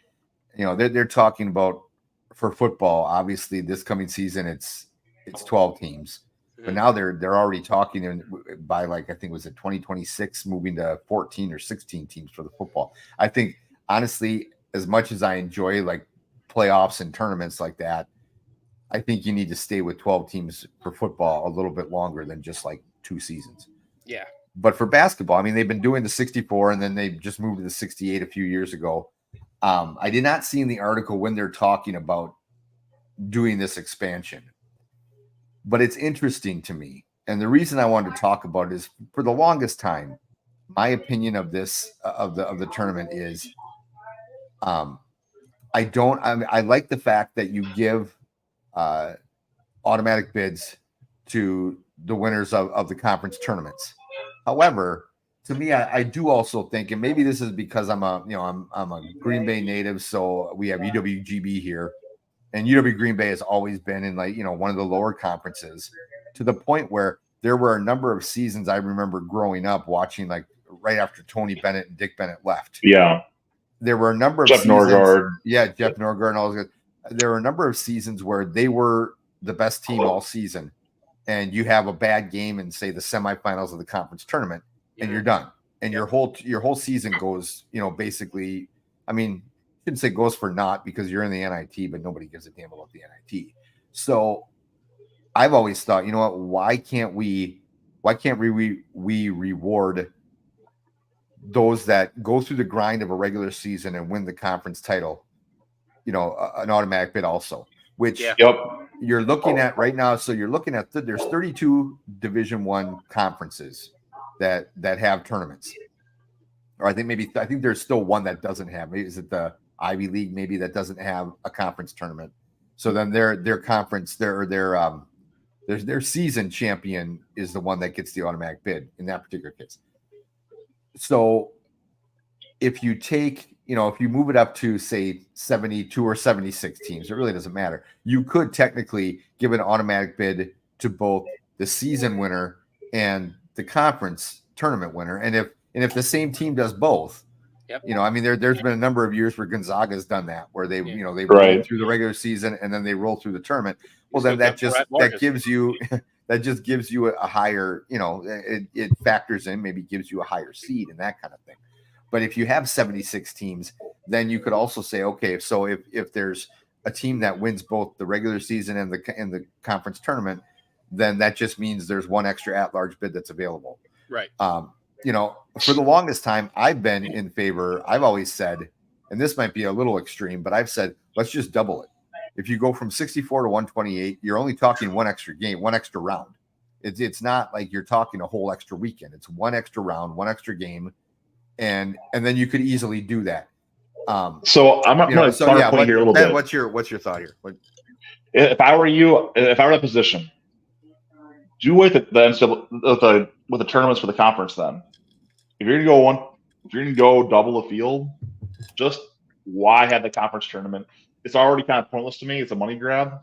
they're talking about for football. Obviously, this coming season, it's 12 teams, but now they're already talking by I think was it 2026 moving to 14 or 16 teams for the football. I think honestly, as much as I enjoy playoffs and tournaments like that, I think you need to stay with 12 teams for football a little bit longer than just 2 seasons. Yeah. But for basketball, I mean, they've been doing the 64 and then they just moved to the 68 a few years ago. I did not see in the article when they're talking about doing this expansion, but it's interesting to me. And the reason I wanted to talk about it is for the longest time, my opinion of this, of the tournament is, I like the fact that you give automatic bids to the winners of the conference tournaments. However, to me, I do also think, and maybe this is because I'm a Green Bay native, so we have UWGB here, and UW Green Bay has always been in one of the lower conferences, to the point where there were a number of seasons I remember growing up watching right after Tony Bennett and Dick Bennett left. Yeah, there were a number of Jeff Norgard. Yeah, Jeff Norgard and all those guys. There were a number of seasons where they were the best team all season, and you have a bad game in, say, the semifinals of the conference tournament, and you're done. And your whole season goes, basically, I mean, I shouldn't say goes for naught because you're in the NIT, but nobody gives a damn about the NIT. So I've always thought, you know what, why can't we reward those that go through the grind of a regular season and win the conference title, an automatic bid also, which you're looking at right now. So you're looking at there's 32 Division I conferences that have tournaments, or I think there's still one that doesn't have. Maybe is it the Ivy League? Maybe that doesn't have a conference tournament. So then their conference, their season champion is the one that gets the automatic bid in that particular case. So if you take, if you move it up to say 72 or 76 teams, it really doesn't matter. You could technically give an automatic bid to both the season winner and the conference tournament winner. And if the same team does both, I mean, there's been a number of years where Gonzaga's done that, where they roll through the regular season and then they roll through the tournament. Well, then that gives you a higher, it factors in, maybe gives you a higher seed and that kind of thing. But if you have 76 teams, then you could also say, okay, so if there's a team that wins both the regular season and the conference tournament, then that just means there's one extra at-large bid that's available. Right. for the longest time, I've been in favor. I've always said, and this might be a little extreme, but I've said, let's just double it. If you go from 64 to 128, you're only talking one extra game, one extra round. It's not like you're talking a whole extra weekend. It's one extra round, one extra game, and then you could easily do that. So I'm going to point here a little bit. What's your thought here? If I were you, if I were in that position, do away with the tournaments for the conference. Then, if you're gonna go double the field, just why have the conference tournament? It's already kind of pointless to me. It's a money grab.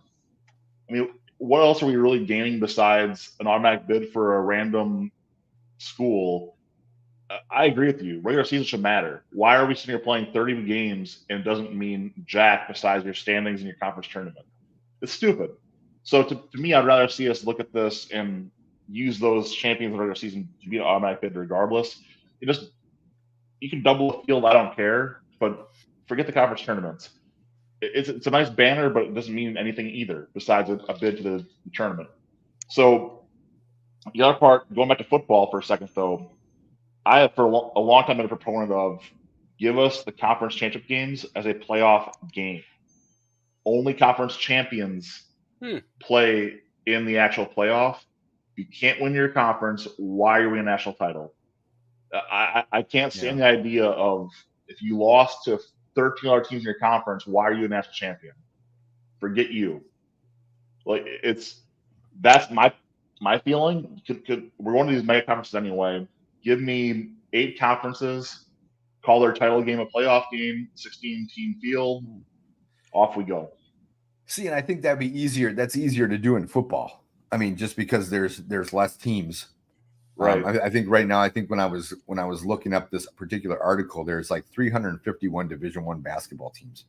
I mean, what else are we really gaining besides an automatic bid for a random school? I agree with you. Regular season should matter. Why are we sitting here playing 30 games and it doesn't mean jack besides your standings in your conference tournament? It's stupid. So to me, I'd rather see us look at this and use those champions in the regular season to be an automatic bid regardless. You can double the field, I don't care, but forget the conference tournaments. It's a nice banner, but it doesn't mean anything either besides a bid to the tournament. So the other part, going back to football for a second, though, I have for a long time been a proponent of give us the conference championship games as a playoff game. Only conference champions play in the actual playoff. You can't win your conference. Why are we a national title? I can't stand the idea of if you lost to 13 other teams in your conference, why are you a national champion? Forget you. Like that's my feeling. We're going to these mega conferences anyway. Give me 8 conferences, call their title game a playoff game, 16-team field, off we go. See, and I think that'd be easier. That's easier to do in football. I mean, just because there's less teams. Right. I think right now, when I was looking up this particular article, there's like 351 Division I basketball teams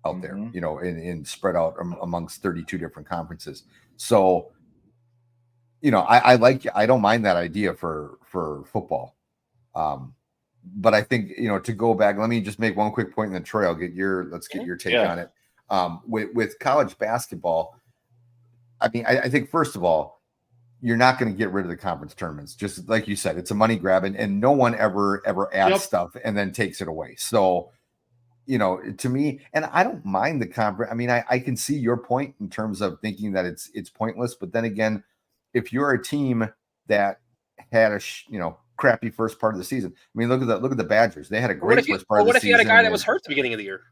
out there, in spread out amongst 32 different conferences. So, I don't mind that idea for football. But I think, to go back, let me just make one quick point, and then Troy, let's get your take on it. With college basketball, I mean, I think first of all, you're not going to get rid of the conference tournaments. Just like you said, it's a money grab, and no one ever adds stuff and then takes it away. So, to me, and I don't mind the conference. I mean, I can see your point in terms of thinking that it's pointless. But then again, if you're a team that had a crappy first part of the season, I mean, look at the Badgers. They had a great first part of the season. What if you had a guy that was hurt at the beginning of the year?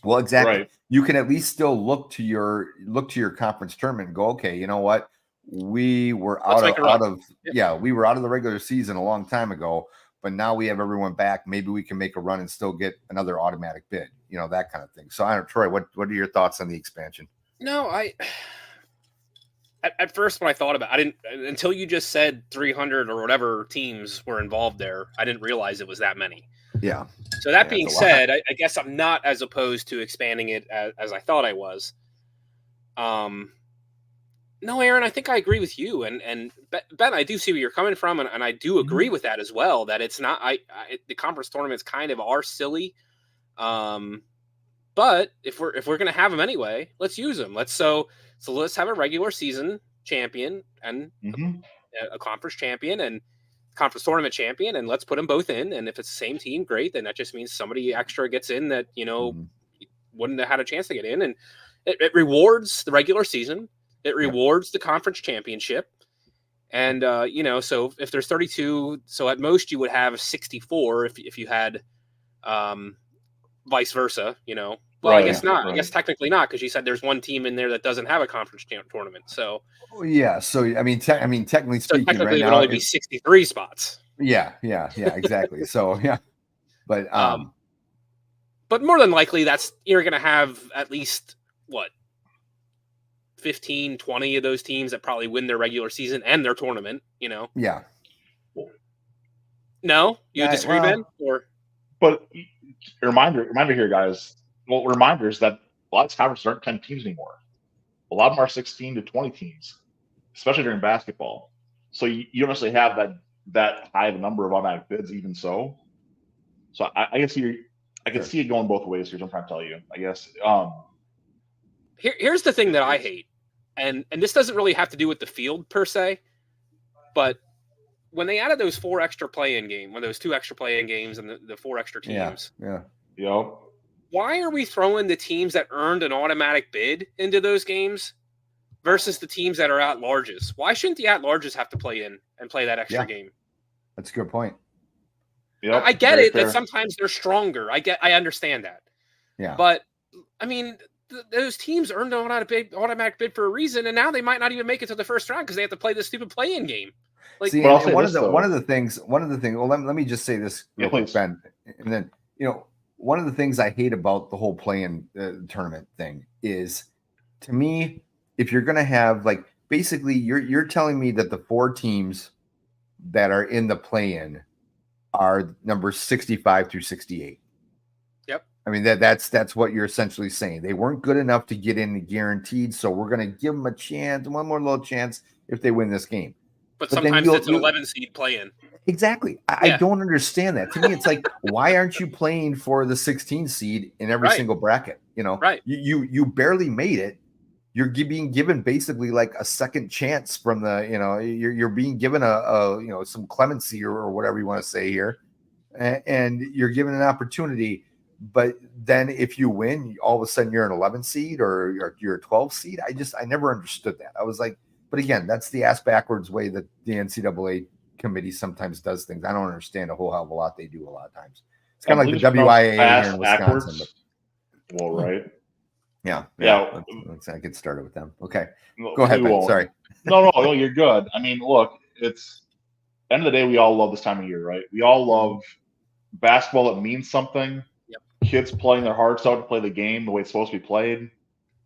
Well, exactly. Right. You can at least still look to your conference tournament and go, okay, you know what? We were out of the regular season a long time ago, but now we have everyone back. Maybe we can make a run and still get another automatic bid, that kind of thing. So I don't know, Troy, what are your thoughts on the expansion? No, at first when I thought about it, I didn't, until you just said 300 or whatever teams were involved there, I didn't realize it was that many. Yeah. So that being said, I guess I'm not as opposed to expanding it as I thought I was. No, Aaron, I think I agree with you. And Ben, I do see where you're coming from, and I do agree with that as well, that it's not the conference tournaments kind of are silly. But if we're going to have them anyway, let's use them. So let's have a regular season champion and a conference champion and conference tournament champion, and let's put them both in. And if it's the same team, great. Then that just means somebody extra gets in that, wouldn't have had a chance to get in. And it rewards the regular season. It rewards the conference championship. And, so if there's 32, so at most you would have 64 if you had vice versa, Well, right, I guess not. Right. I guess technically not, because you said there's one team in there that doesn't have a conference tournament. So, yeah. So, I mean, technically speaking, technically right it would now, only be 63 spots. Yeah, exactly. So, yeah. But more than likely, you're going to have at least, 15, 20 of those teams that probably win their regular season and their tournament, Yeah. No? You disagree, Ben? But reminder here, guys. Well, reminders that a lot of conferences aren't 10 teams anymore. A lot of them are 16 to 20 teams, especially during basketball. So you don't necessarily have that high of a number of automatic bids, even so. So I can see it going both ways. Here's what I'm trying to tell you, I guess. Here's the thing that I hate, and this doesn't really have to do with the field per se, but when they added those 4 extra play-in games, when those 2 extra play-in games and the 4 extra teams, Yep. Why are we throwing the teams that earned an automatic bid into those games versus the teams that are at-larges? Why shouldn't the at-larges have to play in and play that extra game? That's a good point. Yep, I get it that sometimes they're stronger. I understand that. Yeah. But, I mean, those teams earned an automatic bid for a reason, and now they might not even make it to the first round because they have to play this stupid play-in game. Like, see, one of the things. Well, let me just say this real quick, Ben, and then one of the things I hate about the whole play-in tournament thing is, to me, if you're going to have basically you're telling me that the 4 teams that are in the play-in are numbers 65 through 68. Yep. I mean that's what you're essentially saying. They weren't good enough to get in guaranteed, so we're going to give them a chance, one more little chance if they win this game. But sometimes it's an 11 seed play-in. Exactly. I don't understand that. To me, it's like, why aren't you playing for the 16 seed in every single bracket? Right. You barely made it. You're being given basically like a second chance from the, you're being given a some clemency or whatever you want to say here, and you're given an opportunity. But then if you win, all of a sudden you're an 11 seed or you're a 12 seed. I never understood that. I was like, but again, that's the ass backwards way that the NCAA committee sometimes does things. I don't understand a whole hell of a lot they do a lot of times. It's kind of like the WIAA here in Wisconsin. Well, right. Yeah. Let's not get started with them. Okay. Go ahead, Ben. Sorry. No, you're good. I mean, look, it's end of the day, we all love this time of year, right? We all love basketball that means something. Yep. Kids playing their hearts out to play the game the way it's supposed to be played.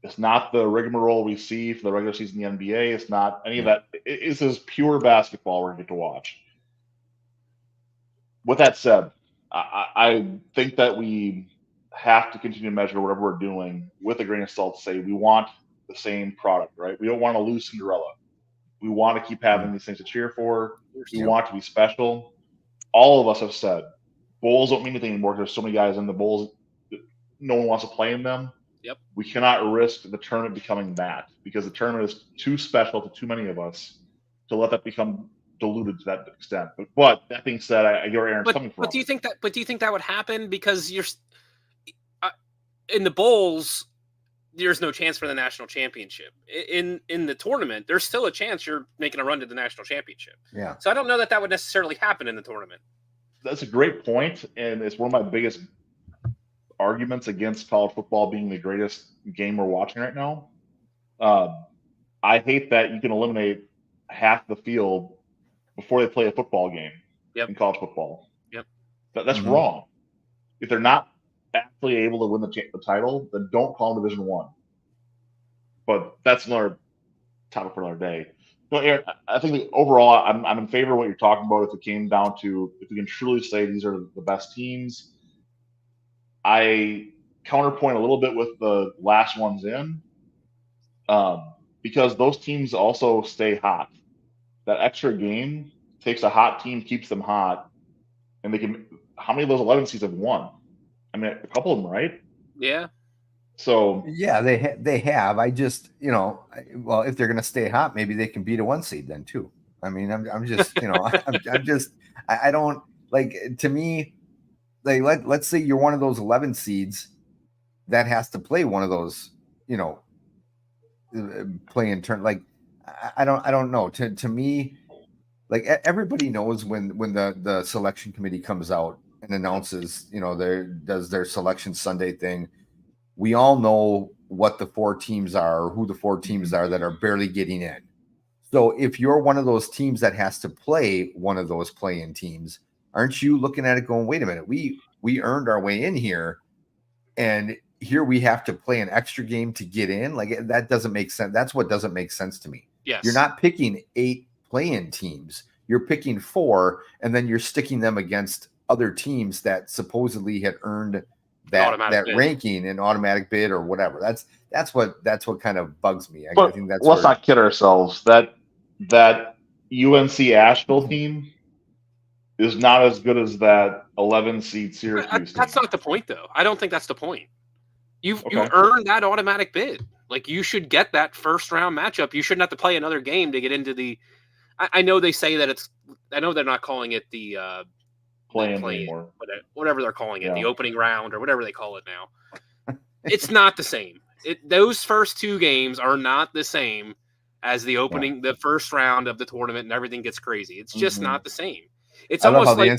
It's not the rigmarole we see for the regular season in the NBA. It's not any of that. This is pure basketball we're going to get to watch. With that said, I think that we have to continue to measure whatever we're doing with a grain of salt to say we want the same product, right? We don't want to lose Cinderella. We want to keep having these things to cheer for. We want to be special. All of us have said bowls don't mean anything anymore because there's so many guys in the bowls that no one wants to play in them. Yep. We cannot risk the tournament becoming that because the tournament is too special to too many of us to let that become diluted to that extent. But that being said, I get where Aaron's coming from. But do you think that would happen because you're in the bowls? There's no chance for the national championship. In the tournament, there's still a chance you're making a run to the national championship. Yeah. So I don't know that would necessarily happen in the tournament. That's a great point, and it's one of my biggest arguments against college football being the greatest game we're watching right now. I hate that you can eliminate half the field before they play a football game in college football. Yep. That's wrong. If they're not actually able to win the title, then don't call them Division I. But that's another topic for another day. No, Aaron, I think overall, I'm in favor of what you're talking about. If it came down to if we can truly say these are the best teams, I counterpoint a little bit with the last ones in, because those teams also stay hot. That extra game takes a hot team, keeps them hot, and they can. How many of those 11 seeds have won? I mean, a couple of them, right? Yeah. So yeah, they have. I just well, if they're going to stay hot, maybe they can beat a 1 seed then too. I mean, I'm just I don't like, to me. Like let's say you're one of those 11 seeds that has to play one of those, play in turn. Like I don't know. To me, like everybody knows when the selection committee comes out and announces, does their selection Sunday thing. We all know what the 4 teams are, or who the 4 teams are that are barely getting in. So if you're one of those teams that has to play one of those play-in teams, aren't you looking at it going, wait a minute, we earned our way in here, and here we have to play an extra game to get in? Like, that doesn't make sense. That's what doesn't make sense to me. Yes. You're not picking 8 play-in teams. You're picking 4, and then you're sticking them against other teams that supposedly had earned that ranking and automatic bid or whatever. That's what kind of bugs me. I think that's let's not kid ourselves. That UNC Asheville team is not as good as that 11 seed Syracuse. That's not the point, though. I don't think that's the point. You earned that automatic bid. Like, you should get that first round matchup. You shouldn't have to play another game to get into the. I know they say that it's I know they're not calling it the Playing anymore. Whatever they're calling it, Yeah. the opening round or whatever they call it now. It's not the same. Those first 2 games are not the same as the opening, the first round of the tournament, and everything gets crazy. It's just not the same. It's almost like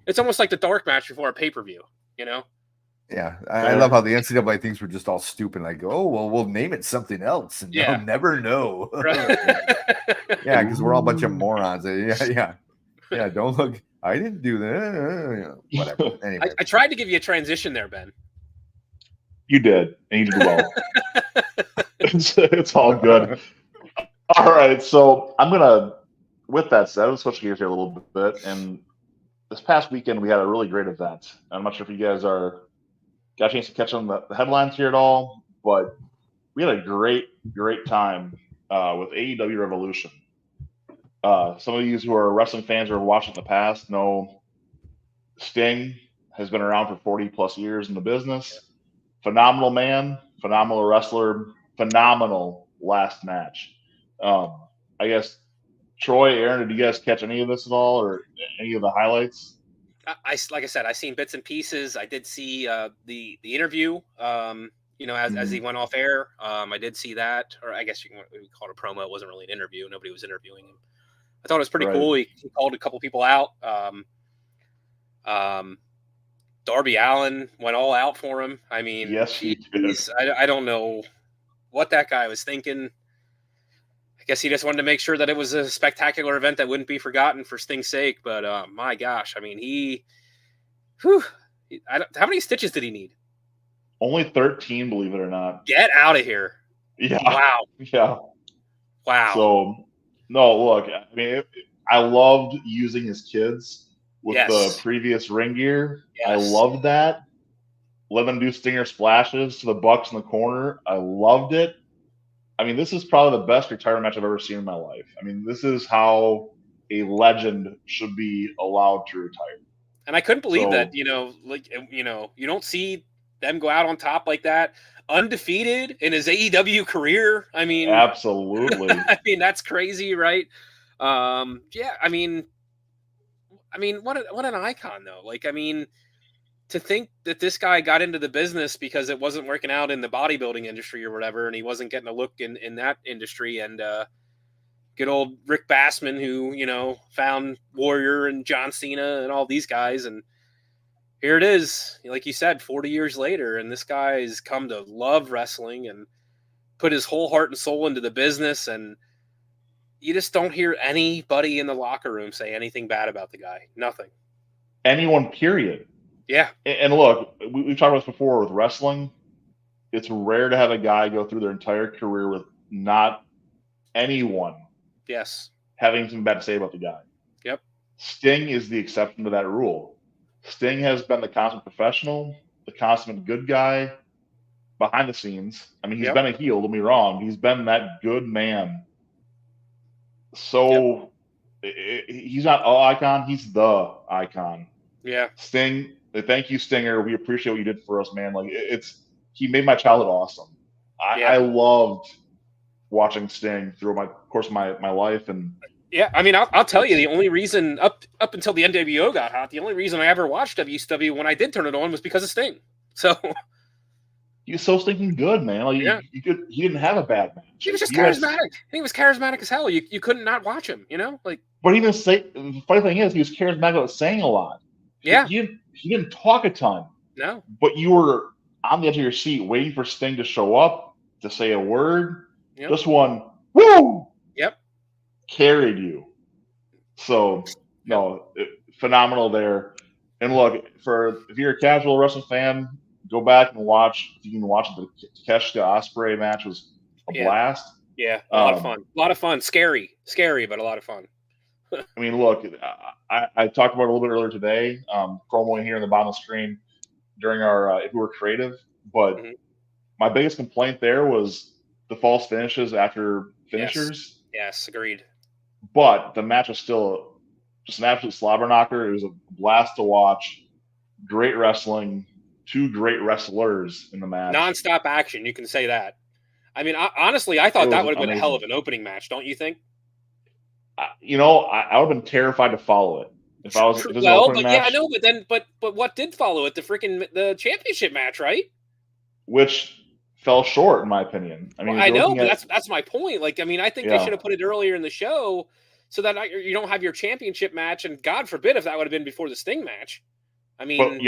it's almost like the dark match before a pay-per-view, you know? Yeah, I love how the NCAA things were just all stupid. Like, oh, well, we'll name it something else, and you'll never know. Right. Yeah, because we're all a bunch of morons. Yeah. Don't look. I didn't do that. Whatever. Anyway, I tried to give you a transition there, Ben. You did, and you did well. It's all good. All right, so with that said, let's switch gears here a little bit. And this past weekend, we had a really great event. I'm not sure if you guys got a chance to catch on the headlines here at all, but we had a great time with AEW Revolution. Some of you who are wrestling fans or have watched it in the past know Sting has been around for 40 plus years in the business. Phenomenal man, phenomenal wrestler, phenomenal last match. I guess, Troy, Aaron, did you guys catch any of this at all or any of the highlights? Like I said, I seen bits and pieces. I did see the interview, as he went off air. I did see that, or I guess we call it a promo. It wasn't really an interview. Nobody was interviewing him. I thought it was pretty cool. He called a couple people out. Darby Allin went all out for him. I mean, yes, he did. I don't know what that guy was thinking. I guess he just wanted to make sure that it was a spectacular event that wouldn't be forgotten for Sting's sake. But my gosh, I mean, how many stitches did he need? Only 13, believe it or not. Get out of here. Yeah. Wow. Yeah. Wow. So, no, look, I mean, I loved using his kids with the previous ring gear. Yes. I loved that. Let them do stinger splashes to the Bucks in the corner. I loved it. I mean, this is probably the best retirement match I've ever seen in my life. I mean, this is how a legend should be allowed to retire. And I couldn't believe that, you don't see them go out on top like that, undefeated in his AEW career. I mean, absolutely. I mean, that's crazy, right? Yeah. I mean, what an icon though. Like, I mean, to think that this guy got into the business because it wasn't working out in the bodybuilding industry or whatever, and he wasn't getting a look in that industry. And good old Rick Bassman, who, found Warrior and John Cena and all these guys. And here it is, like you said, 40 years later, and this guy has come to love wrestling and put his whole heart and soul into the business. And you just don't hear anybody in the locker room say anything bad about the guy. Nothing. Anyone, period. Yeah. And look, we've talked about this before with wrestling. It's rare to have a guy go through their entire career with not anyone having something bad to say about the guy. Yep. Sting is the exception to that rule. Sting has been the consummate professional, the consummate good guy behind the scenes. I mean, he's been a heel, don't be wrong. He's been that good man. So he's not an icon, he's the icon. Yeah. Sting, thank you, Stinger. We appreciate what you did for us, man. Like he made my childhood awesome. I loved watching Sting through my course of my life. And yeah, I mean, I'll tell you, the only reason up until the NWO got hot, the only reason I ever watched WCW when I did turn it on was because of Sting. So he was so stinking good, man. Like he didn't have a bad match. He was just charismatic. He was charismatic as hell. You couldn't not watch him, like. But even the funny thing is, he was charismatic about saying a lot. Yeah. He didn't talk a ton. No. But you were on the edge of your seat waiting for Sting to show up, to say a word. Yep. This one, woo! Yep. Carried you. So, phenomenal there. And look, if you're a casual wrestling fan, go back and watch. If you can watch the Takeshita Ospreay match, was a blast. Yeah, a lot of fun. A lot of fun. Scary, but a lot of fun. I mean, look, I talked about it a little bit earlier today, promoing here in the bottom of the screen during our If We Were Creative, but my biggest complaint there was the false finishes after finishers. Yes, agreed. But the match was still just an absolute slobber knocker. It was a blast to watch. Great wrestling. Two great wrestlers in the match. Non-stop action, you can say that. I mean, honestly, I thought that would have been a hell of an opening match, don't you think? I would have been terrified to follow it if I was. If it was an opening match, yeah, I know. But what did follow it? The championship match, right? Which fell short, in my opinion. I mean, I know, but that's my point. Like, I mean, I think they should have put it earlier in the show so that you don't have your championship match, and God forbid if that would have been before the Sting match. I mean, but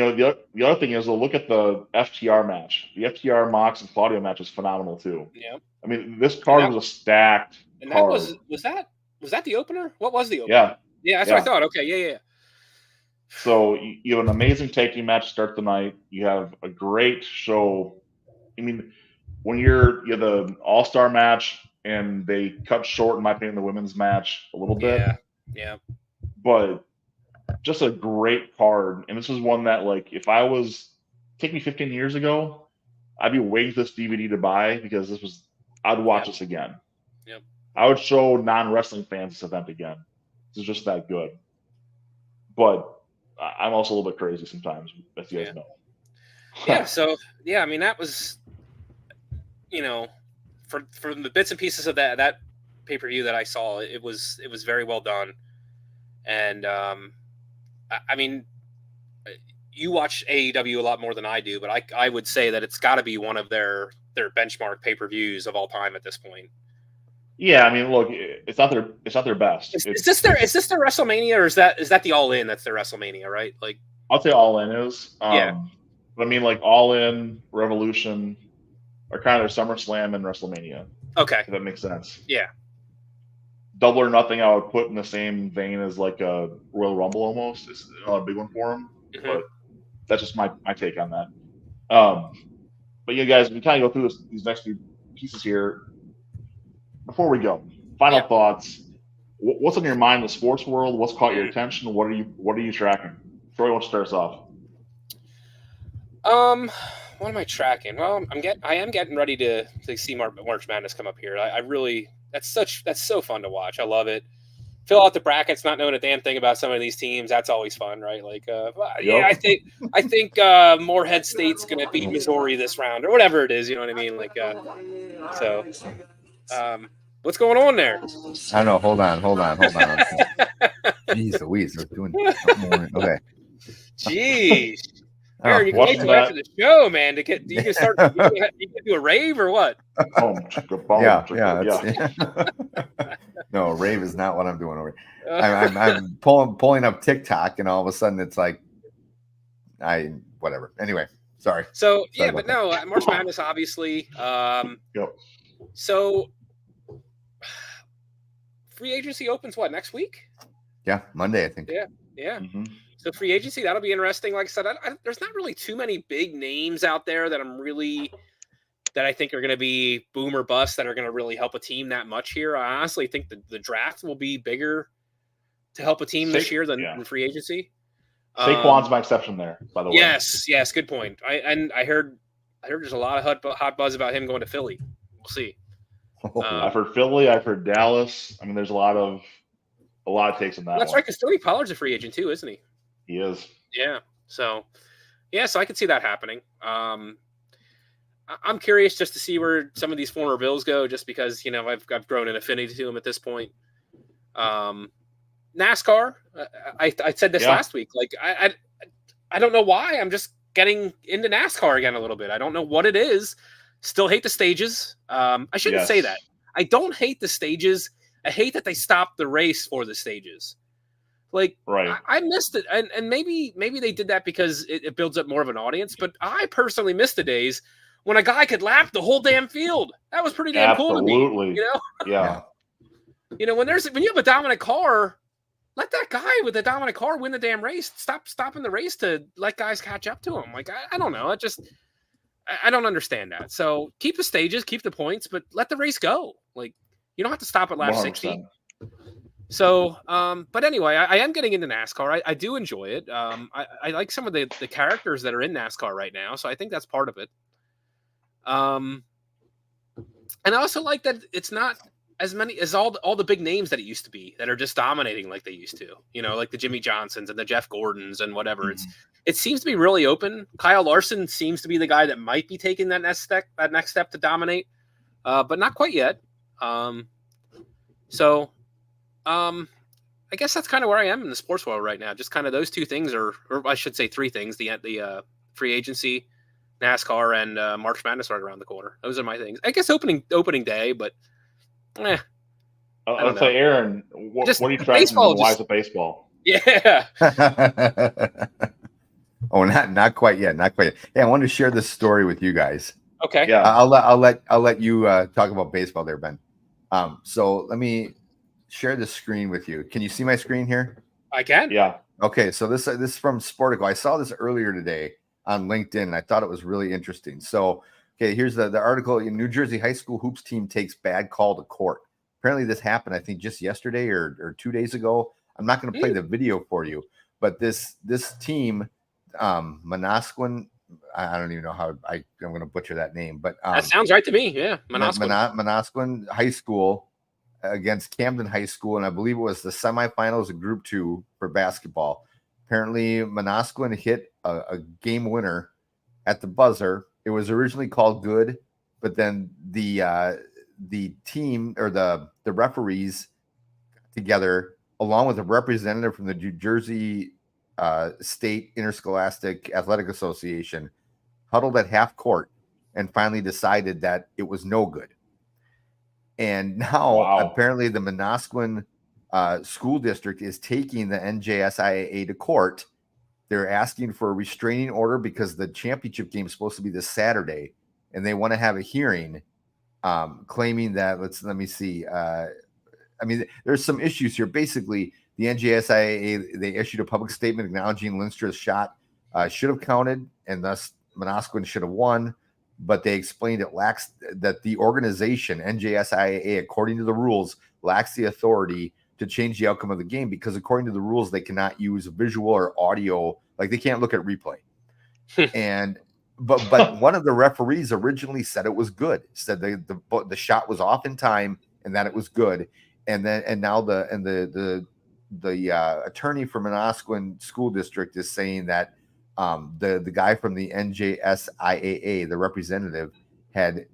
the other thing is, look at the FTR match. The FTR Mox and Claudio match was phenomenal too. Yeah. I mean, this card was a stacked. And card. was that the opener? What was the opener? Yeah, that's what I thought. Okay, yeah. So you have an amazing tag team match to start the night. You have a great show. I mean, when you have the All-Star match and they cut short, in my opinion, the women's match a little bit. Yeah. But just a great card. And this is one that, like, if I was take me 15 years ago, I'd be waiting for this DVD to buy because I'd watch this again. Yep. I would show non-wrestling fans this event again. This is just that good. But I'm also a little bit crazy sometimes, as you guys know. Yeah, so, I mean, that was, from the bits and pieces of that pay-per-view that I saw, it was very well done. And, I mean, you watch AEW a lot more than I do, but I would say that it's got to be one of their benchmark pay-per-views of all time at this point. Yeah, I mean, look, it's not their best. Is this their WrestleMania, or is that the All In that's their WrestleMania, right? Like, I'll say All In is. Yeah. But I mean, like, All In, Revolution are kind of their SummerSlam and WrestleMania. Okay. If that makes sense. Yeah. Double or Nothing, I would put in the same vein as like a Royal Rumble almost. It's a big one for them, but that's just my take on that. But yeah, guys, we kind of go through these next few pieces here. Before we go, final thoughts. What's on your mind in the sports world? What's caught your attention? What are you tracking? Troy, wants to start us off. What am I tracking? Well, I am getting ready to see March Madness come up here. I really that's so fun to watch. I love it. Fill out the brackets, not knowing a damn thing about some of these teams. That's always fun, right? Like, I think Morehead State's going to beat Missouri this round or whatever it is. You know what I mean? Like, what's going on there? I don't know. Hold on. Jeez Louise, we're doing okay. Jeez. Aaron, you can wait till after the show, man. You can do a rave or what? Yeah. No, rave is not what I'm doing over here. I'm pulling up TikTok, and all of a sudden it's like, whatever. Anyway, sorry. So but no, March Madness, obviously. So free agency opens what, next week? Yeah, Monday, I think. Yeah. Mm-hmm. So free agency, that'll be interesting. Like I said, there's not really too many big names out there that I think are going to be boom or bust that are going to really help a team that much here. I honestly think the draft will be bigger to help a team this year than free agency. Saquon's my exception there, by the way. Yes, good point. I heard there's a lot of hot buzz about him going to Philly. We'll see. I've heard Philly. I've heard Dallas. I mean, there's a lot of takes on that. That's right, because Tony Pollard's a free agent too, isn't he? He is. Yeah. So I could see that happening. I'm curious just to see where some of these former Bills go, just because I've grown an affinity to them at this point. NASCAR. I said this last week. Like I don't know why. I'm just getting into NASCAR again a little bit. I don't know what it is. Still hate the stages. I shouldn't say that. I don't hate the stages. I hate that they stopped the race for the stages. Like, right. I missed it. And maybe they did that because it builds up more of an audience. But I personally miss the days when a guy could lap the whole damn field. That was pretty damn cool to me. Yeah. When you have a dominant car, let that guy with the dominant car win the damn race. Stop stopping the race to let guys catch up to him. Like, I don't know. I don't understand that. So keep the stages, keep the points, but let the race go. Like, you don't have to stop at lap 100%. 60. So, but anyway, I am getting into NASCAR. I do enjoy it. I like some of the characters that are in NASCAR right now. So I think that's part of it. And I also like that it's not as many as all the big names that it used to be that are just dominating like they used to, like the Jimmy Johnsons and the Jeff Gordons and whatever. Mm-hmm. It seems to be really open. Kyle Larson seems to be the guy that might be taking that next step to dominate, but not quite yet. So I guess that's kind of where I am in the sports world right now. Just kind of those two things, or I should say three things: the free agency, NASCAR, and March Madness right around the corner. Those are my things. I guess opening day, but I would say, Aaron, what are you tracking in the wise of baseball? Yeah. Oh, not quite yet. Not quite yet. Hey, I wanted to share this story with you guys. Okay. Yeah. I'll let you talk about baseball there, Ben. So let me share the screen with you. Can you see my screen here? I can. Yeah. Okay. So this is from Sportico. I saw this earlier today on LinkedIn, and I thought it was really interesting. So, okay, here's the article. New Jersey high school hoops team takes bad call to court. Apparently, this happened, I think, just yesterday or 2 days ago. I'm not going to play the video for you, but this team, Manasquan, I don't even know how I'm going to butcher that name, but that sounds right to me. Yeah, Manasquan High School against Camden High School, and I believe it was the semifinals of Group 2 for basketball. Apparently, Manasquan hit a game winner at the buzzer. It was originally called good, but then the team or the referees got together along with a representative from the New Jersey State Interscholastic Athletic Association, huddled at half court and finally decided that it was no good. And now apparently the Manasquan school district is taking the NJSIAA to court. They're asking for a restraining order because the championship game is supposed to be this Saturday, and they want to have a hearing claiming that let me see. I mean, there's some issues here. Basically, the NJSIAA, they issued a public statement acknowledging Lindstra's shot should have counted, and thus Manasquan should have won. But they explained it lacks that the organization, NJSIAA, according to the rules, lacks the authority to change the outcome of the game because according to the rules, they cannot use visual or audio. Like they can't look at replay. But one of the referees originally said it was good, said the shot was off in time and that it was good. And now the attorney for Manasquan School District is saying that the guy from the NJSIAA, the representative, had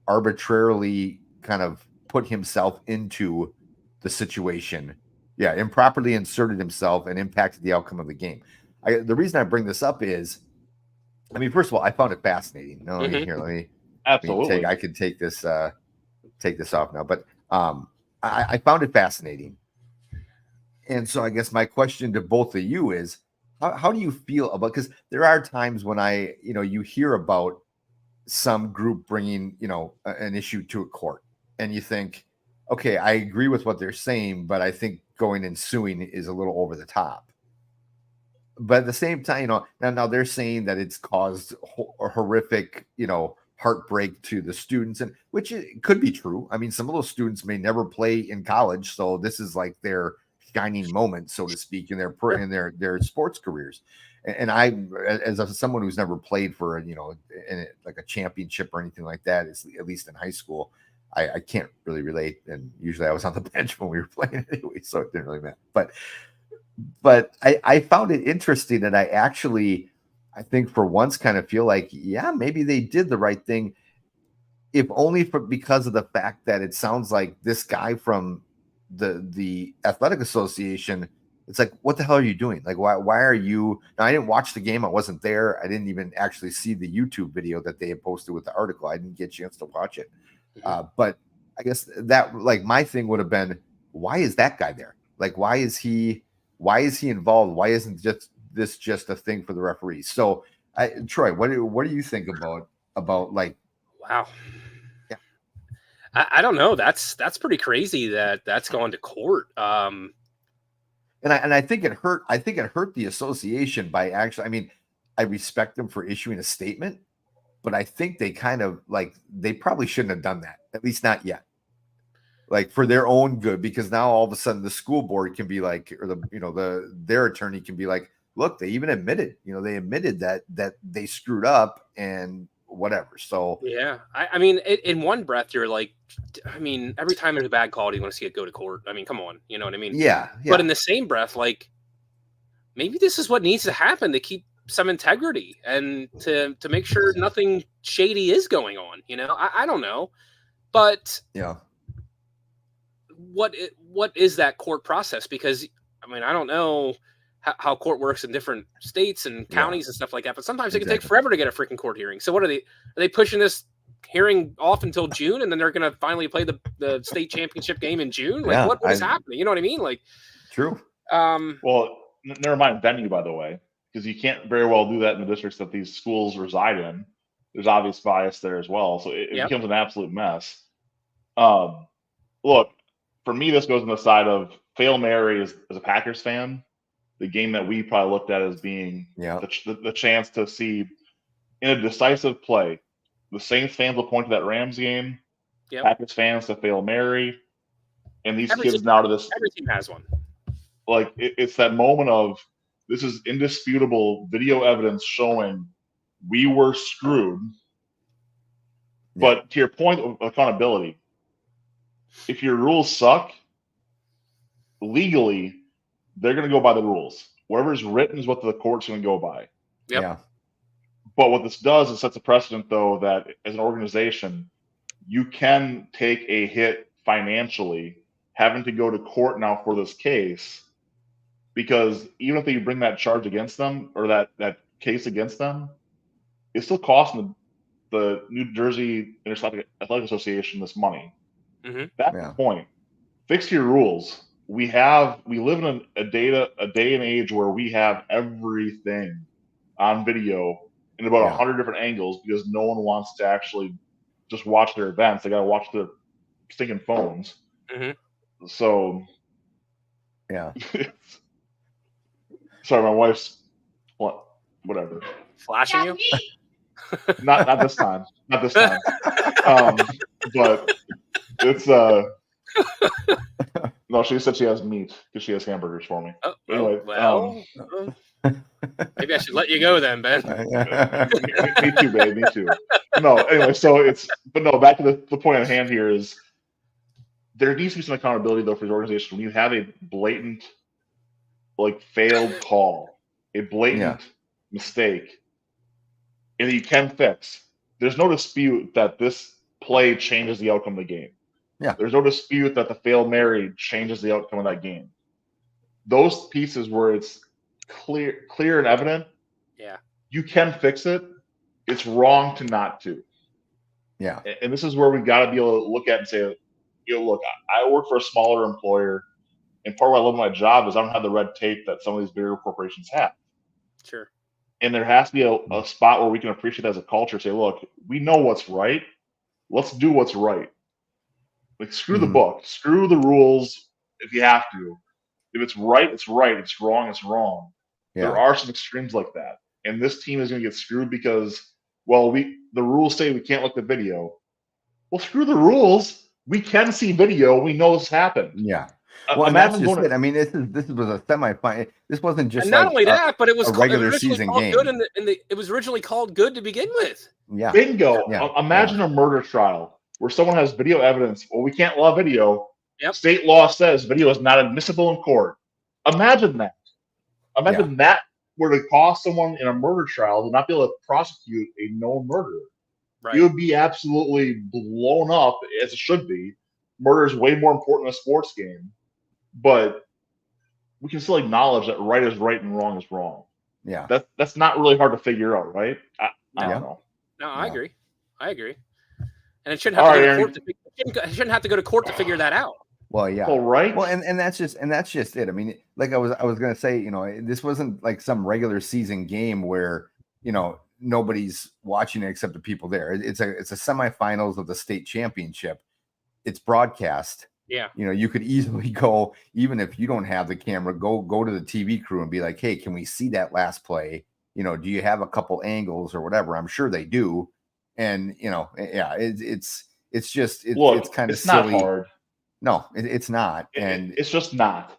arbitrarily kind of put himself into the situation. Yeah, improperly inserted himself and impacted the outcome of the game. The reason I bring this up is, I mean, first of all, I found it fascinating. No, absolutely. I could take this off now, but I found it fascinating. And so I guess my question to both of you is, how do you feel about, because there are times when you hear about some group bringing, an issue to a court and you think, okay, I agree with what they're saying, but I think going and suing is a little over the top. But at the same time, now they're saying that it's caused a horrific, heartbreak to the students, and which it could be true. I mean, some of those students may never play in college, so this is like their shining moment, so to speak, in their sports careers. And I, as someone who's never played for in like a championship or anything like that, at least in high school, I can't really relate. And usually I was on the bench when we were playing anyway, so it didn't really matter. But I found it interesting, and I think for once kind of feel like, yeah, maybe they did the right thing, if only because of the fact that it sounds like this guy from the athletic association, it's like, what the hell are you doing? Like, why are you? Now, I didn't watch the game. I wasn't there. I didn't even actually see the YouTube video that they had posted with the article. I didn't get a chance to watch it. But I guess that, like, my thing would have been, why is that guy there? Like, why is he involved? Why isn't this just a thing for the referees? So, Troy, what do you think about like? Wow. Yeah, I don't know. That's pretty crazy that's going to court. And I think it hurt. I think it hurt the association by actually. I mean, I respect them for issuing a statement, but I think they kind of they probably shouldn't have done that. At least not yet. Like for their own good, because now all of a sudden the school board can be like, or their attorney can be like, look, they even admitted, they admitted that they screwed up and whatever. So yeah, I mean, in one breath, you're like, I mean, every time there's a bad call, you want to see it go to court. I mean, come on, you know what I mean? Yeah. But in the same breath, like, maybe this is what needs to happen to keep some integrity and to make sure nothing shady is going on. I don't know, but yeah. what is that court process? Because I mean, I don't know how court works in different states and counties and stuff like that, but sometimes it can take forever to get a freaking court hearing. So what are they pushing this hearing off until June, and then they're going to finally play the state championship game in June? Like, what is happening? You know what I mean? Like, true. Well, never mind venue, by the way, because you can't very well do that in the districts that these schools reside in. There's obvious bias there as well, so it becomes an absolute mess. Look, for me, this goes on the side of Fail Mary as a Packers fan. The game that we probably looked at as being the chance to see in a decisive play. The Saints fans will point to that Rams game. Yep. Packers fans to Fail Mary, and these kids now to this. Every team has one. Like it's that moment of this is indisputable video evidence showing we were screwed. But to your point of accountability, if your rules suck, legally, they're going to go by the rules. Whatever's written is what the court's going to go by. Yep. Yeah. But what this does is sets a precedent, though, that as an organization, you can take a hit financially having to go to court now for this case, because even if they bring that charge against them or that case against them, it's still costing the New Jersey Interscholastic Athletic Association this money. Mm-hmm. That's the point. Fix your rules. We live in a day and age where we have everything on video in about 100 different angles because no one wants to actually just watch their events. They got to watch their stinking phones. Mm-hmm. So, sorry, my wife's whatever. Flashing you? Not this time. Not this time. But it's no, she said she has meat because she has hamburgers for me. Oh, anyway, well, maybe I should let you go then, Ben. Me too, babe. Me too. No, anyway, back to the point at hand here is there needs to be some accountability though for the organization when you have a blatant, failed call, a blatant mistake, and you can fix. There's no dispute that this play changes the outcome of the game. Yeah. There's no dispute that the Fail Mary changes the outcome of that game. Those pieces where it's clear and evident, you can fix it. It's wrong to not to. Yeah. And this is where we got to be able to look at and say, look, I work for a smaller employer, and part of what I love my job is I don't have the red tape that some of these bigger corporations have. Sure. And there has to be a spot where we can appreciate that as a culture. Say, look, we know what's right. Let's do what's right. Screw the book. Screw the rules if you have to. If it's right, it's right. If it's wrong, it's wrong. Yeah. There are some extremes like that. And this team is going to get screwed because, the rules say we can't look at video. Well, screw the rules. We can see video. We know this happened. Yeah. Well, that's just it. I mean, this was a semifinal. This wasn't just not only that, but it was a regular season game. Good it was originally called good to begin with. Yeah. Bingo. Yeah. Imagine a murder trial where someone has video evidence. Well, we can't allow video. Yep. State law says video is not admissible in court. Imagine that. Imagine that were to cause someone in a murder trial to not be able to prosecute a known murderer. Right. It would be absolutely blown up, as it should be. Murder is way more important in a sports game. But we can still acknowledge that right is right and wrong is wrong. Yeah. That's not really hard to figure out, right? I don't know. No, I agree. And it shouldn't have to go to court it shouldn't have to go to court to figure that out. Well, yeah. Well, right. Well, and that's just it. I mean, like I was gonna say, this wasn't like some regular season game where, nobody's watching it except the people there. It's a semifinals of the state championship. It's broadcast. Yeah. You could easily go, even if you don't have the camera, go to the TV crew and be like, hey, can we see that last play? Do you have a couple angles or whatever? I'm sure they do. And, it's kind of silly. Not hard. No, it's not. And it's just not.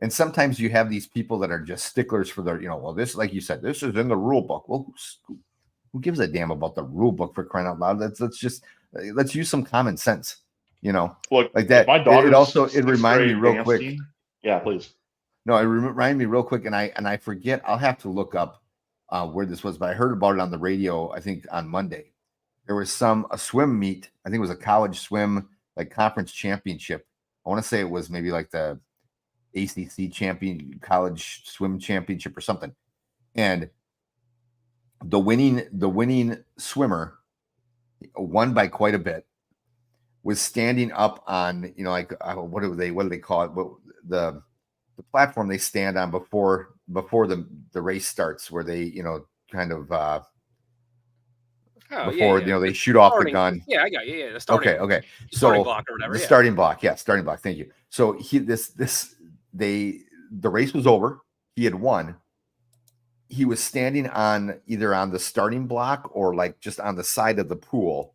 And sometimes you have these people that are just sticklers for their, this, like you said, this is in the rule book. Well, who gives a damn about the rule book, for crying out loud? Let's use some common sense. Look, like that. My daughter. It reminded me real quick. Team. Yeah, please. No, it reminded me real quick, and I forget. I'll have to look up where this was, but I heard about it on the radio. I think on Monday, there was a swim meet. I think it was a college swim conference championship I want to say it was maybe like the ACC college swim championship or something. And the winning swimmer won by quite a bit, was standing up on, like what do they call it? The platform they stand on before the race starts, where they, kind of they shoot off the gun. Yeah, I got you. Yeah, the starting. Okay. Starting block or whatever. The starting block. Yeah, starting block. Thank you. So the race was over. He had won. He was standing on either on the starting block or like just on the side of the pool,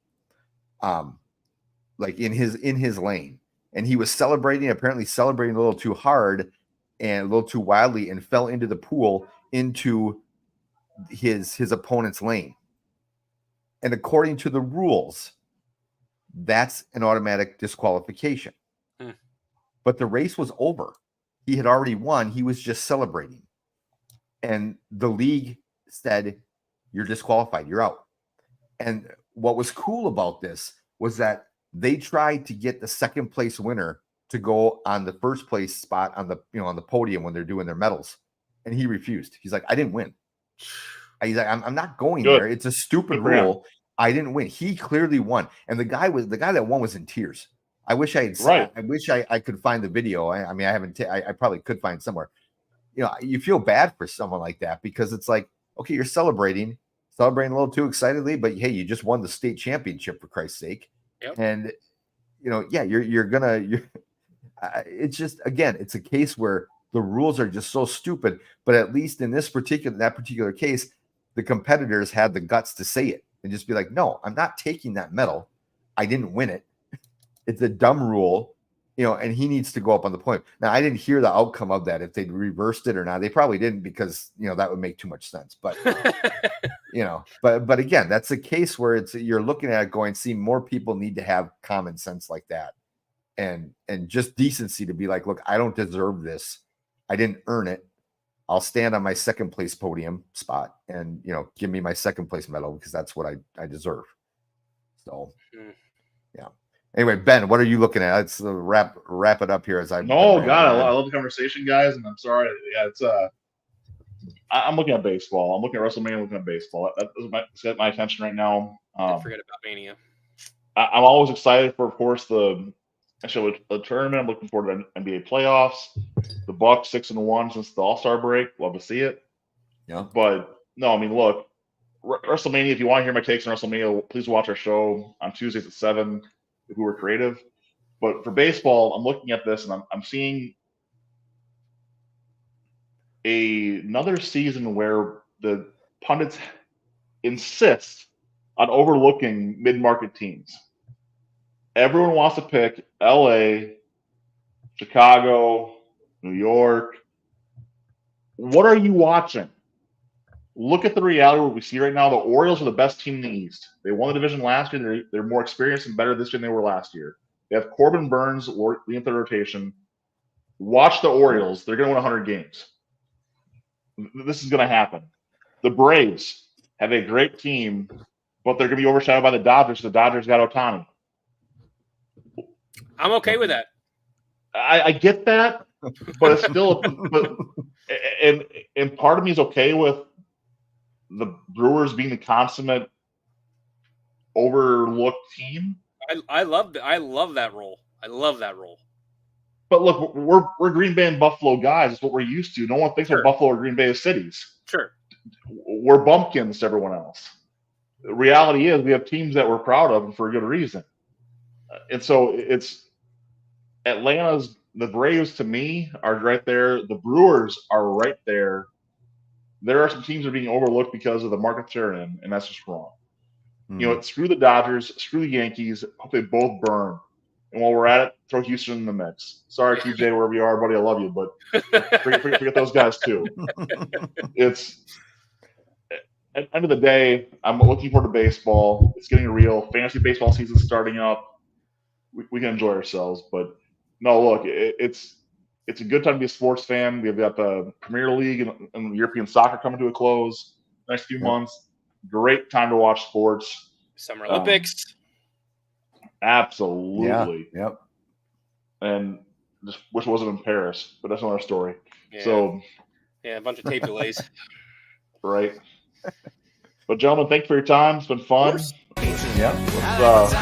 like in his lane. And he was apparently celebrating a little too hard and a little too wildly, and fell into the pool into his opponent's lane. And according to the rules, that's an automatic disqualification. But the race was over. He had already won. He was just celebrating. And the league said, you're disqualified. You're out. And what was cool about this was that they tried to get the second place winner to go on the first place spot on the, on the podium when they're doing their medals. And he refused. He's like, I didn't win. He's like, I'm not going there. It's a stupid rule. I didn't win. He clearly won. And the guy that won was in tears. I wish I had seen, I wish I could find the video. I mean, I haven't, I probably could find somewhere. You feel bad for someone like that, because it's like, okay, you're celebrating a little too excitedly, but hey, you just won the state championship, for Christ's sake. Yep. And it's just, again, it's a case where the rules are just so stupid. But at least in that particular case, the competitors had the guts to say it and just be like, no, I'm not taking that medal. I didn't win it. It's a dumb rule. And he needs to go up on the point. Now, I didn't hear the outcome of that, if they'd reversed it or not. They probably didn't, because, that would make too much sense. But, but again, that's a case where you're looking at it going, see, more people need to have common sense like that. And just decency to be like, look, I don't deserve this. I didn't earn it. I'll stand on my second place podium spot and, give me my second place medal, because that's what I deserve. So, yeah. Anyway, Ben, what are you looking at? Let's wrap it up here. I love the conversation, guys, and I'm sorry. Yeah, it's I'm looking at baseball. I'm looking at WrestleMania. I'm looking at baseball. That's my attention right now. Forget about Mania. I'm always excited for, of course, the tournament. I'm looking forward to the NBA playoffs. The Bucks 6-1 since the All-Star break. Love to see it. Yeah. But no, I mean, look, WrestleMania. If you want to hear my takes on WrestleMania, please watch our show on Tuesdays at 7. If we were creative. But for baseball, I'm looking at this and I'm seeing another season where the pundits insist on overlooking mid-market teams. Everyone wants to pick LA, Chicago, New York. What are you watching? Look at the reality what we see right now. The Orioles are the best team in the East. They won the division last year. They're more experienced and better this year than they were last year. They have Corbin Burns leading the rotation. Watch the Orioles. They're going to win 100 games. This is going to happen. The Braves have a great team, but they're going to be overshadowed by the Dodgers. The Dodgers got Ohtani. I'm okay with that. I get that, but it's still and part of me is okay with the Brewers being the consummate overlooked team. I love that role. I love that role. But look, we're Green Bay and Buffalo guys. It's what we're used to. No one thinks of Buffalo or Green Bay as cities. Sure. We're bumpkins to everyone else. The reality is we have teams that we're proud of, and for a good reason. And so it's Atlanta's, the Braves to me are right there. The Brewers are right there. There are some teams that are being overlooked because of the market they're in, and that's just wrong. Screw the Dodgers, screw the Yankees. Hope they both burn. And while we're at it, throw Houston in the mix. Sorry, TJ, wherever you are, buddy, I love you, but forget those guys too. It's at the end of the day, I'm looking forward to baseball. It's getting real. Fantasy baseball season's starting up. We can enjoy ourselves, but no, look, it's a good time to be a sports fan. We've got the Premier League and European soccer coming to a close next few months. Great time to watch sports. Summer Olympics. Absolutely. Yeah. Yep. and just wish it wasn't in Paris, but that's another story. Yeah. So, a bunch of tape delays. Right. But gentlemen, thank you for your time. It's been fun. Yeah. Let's,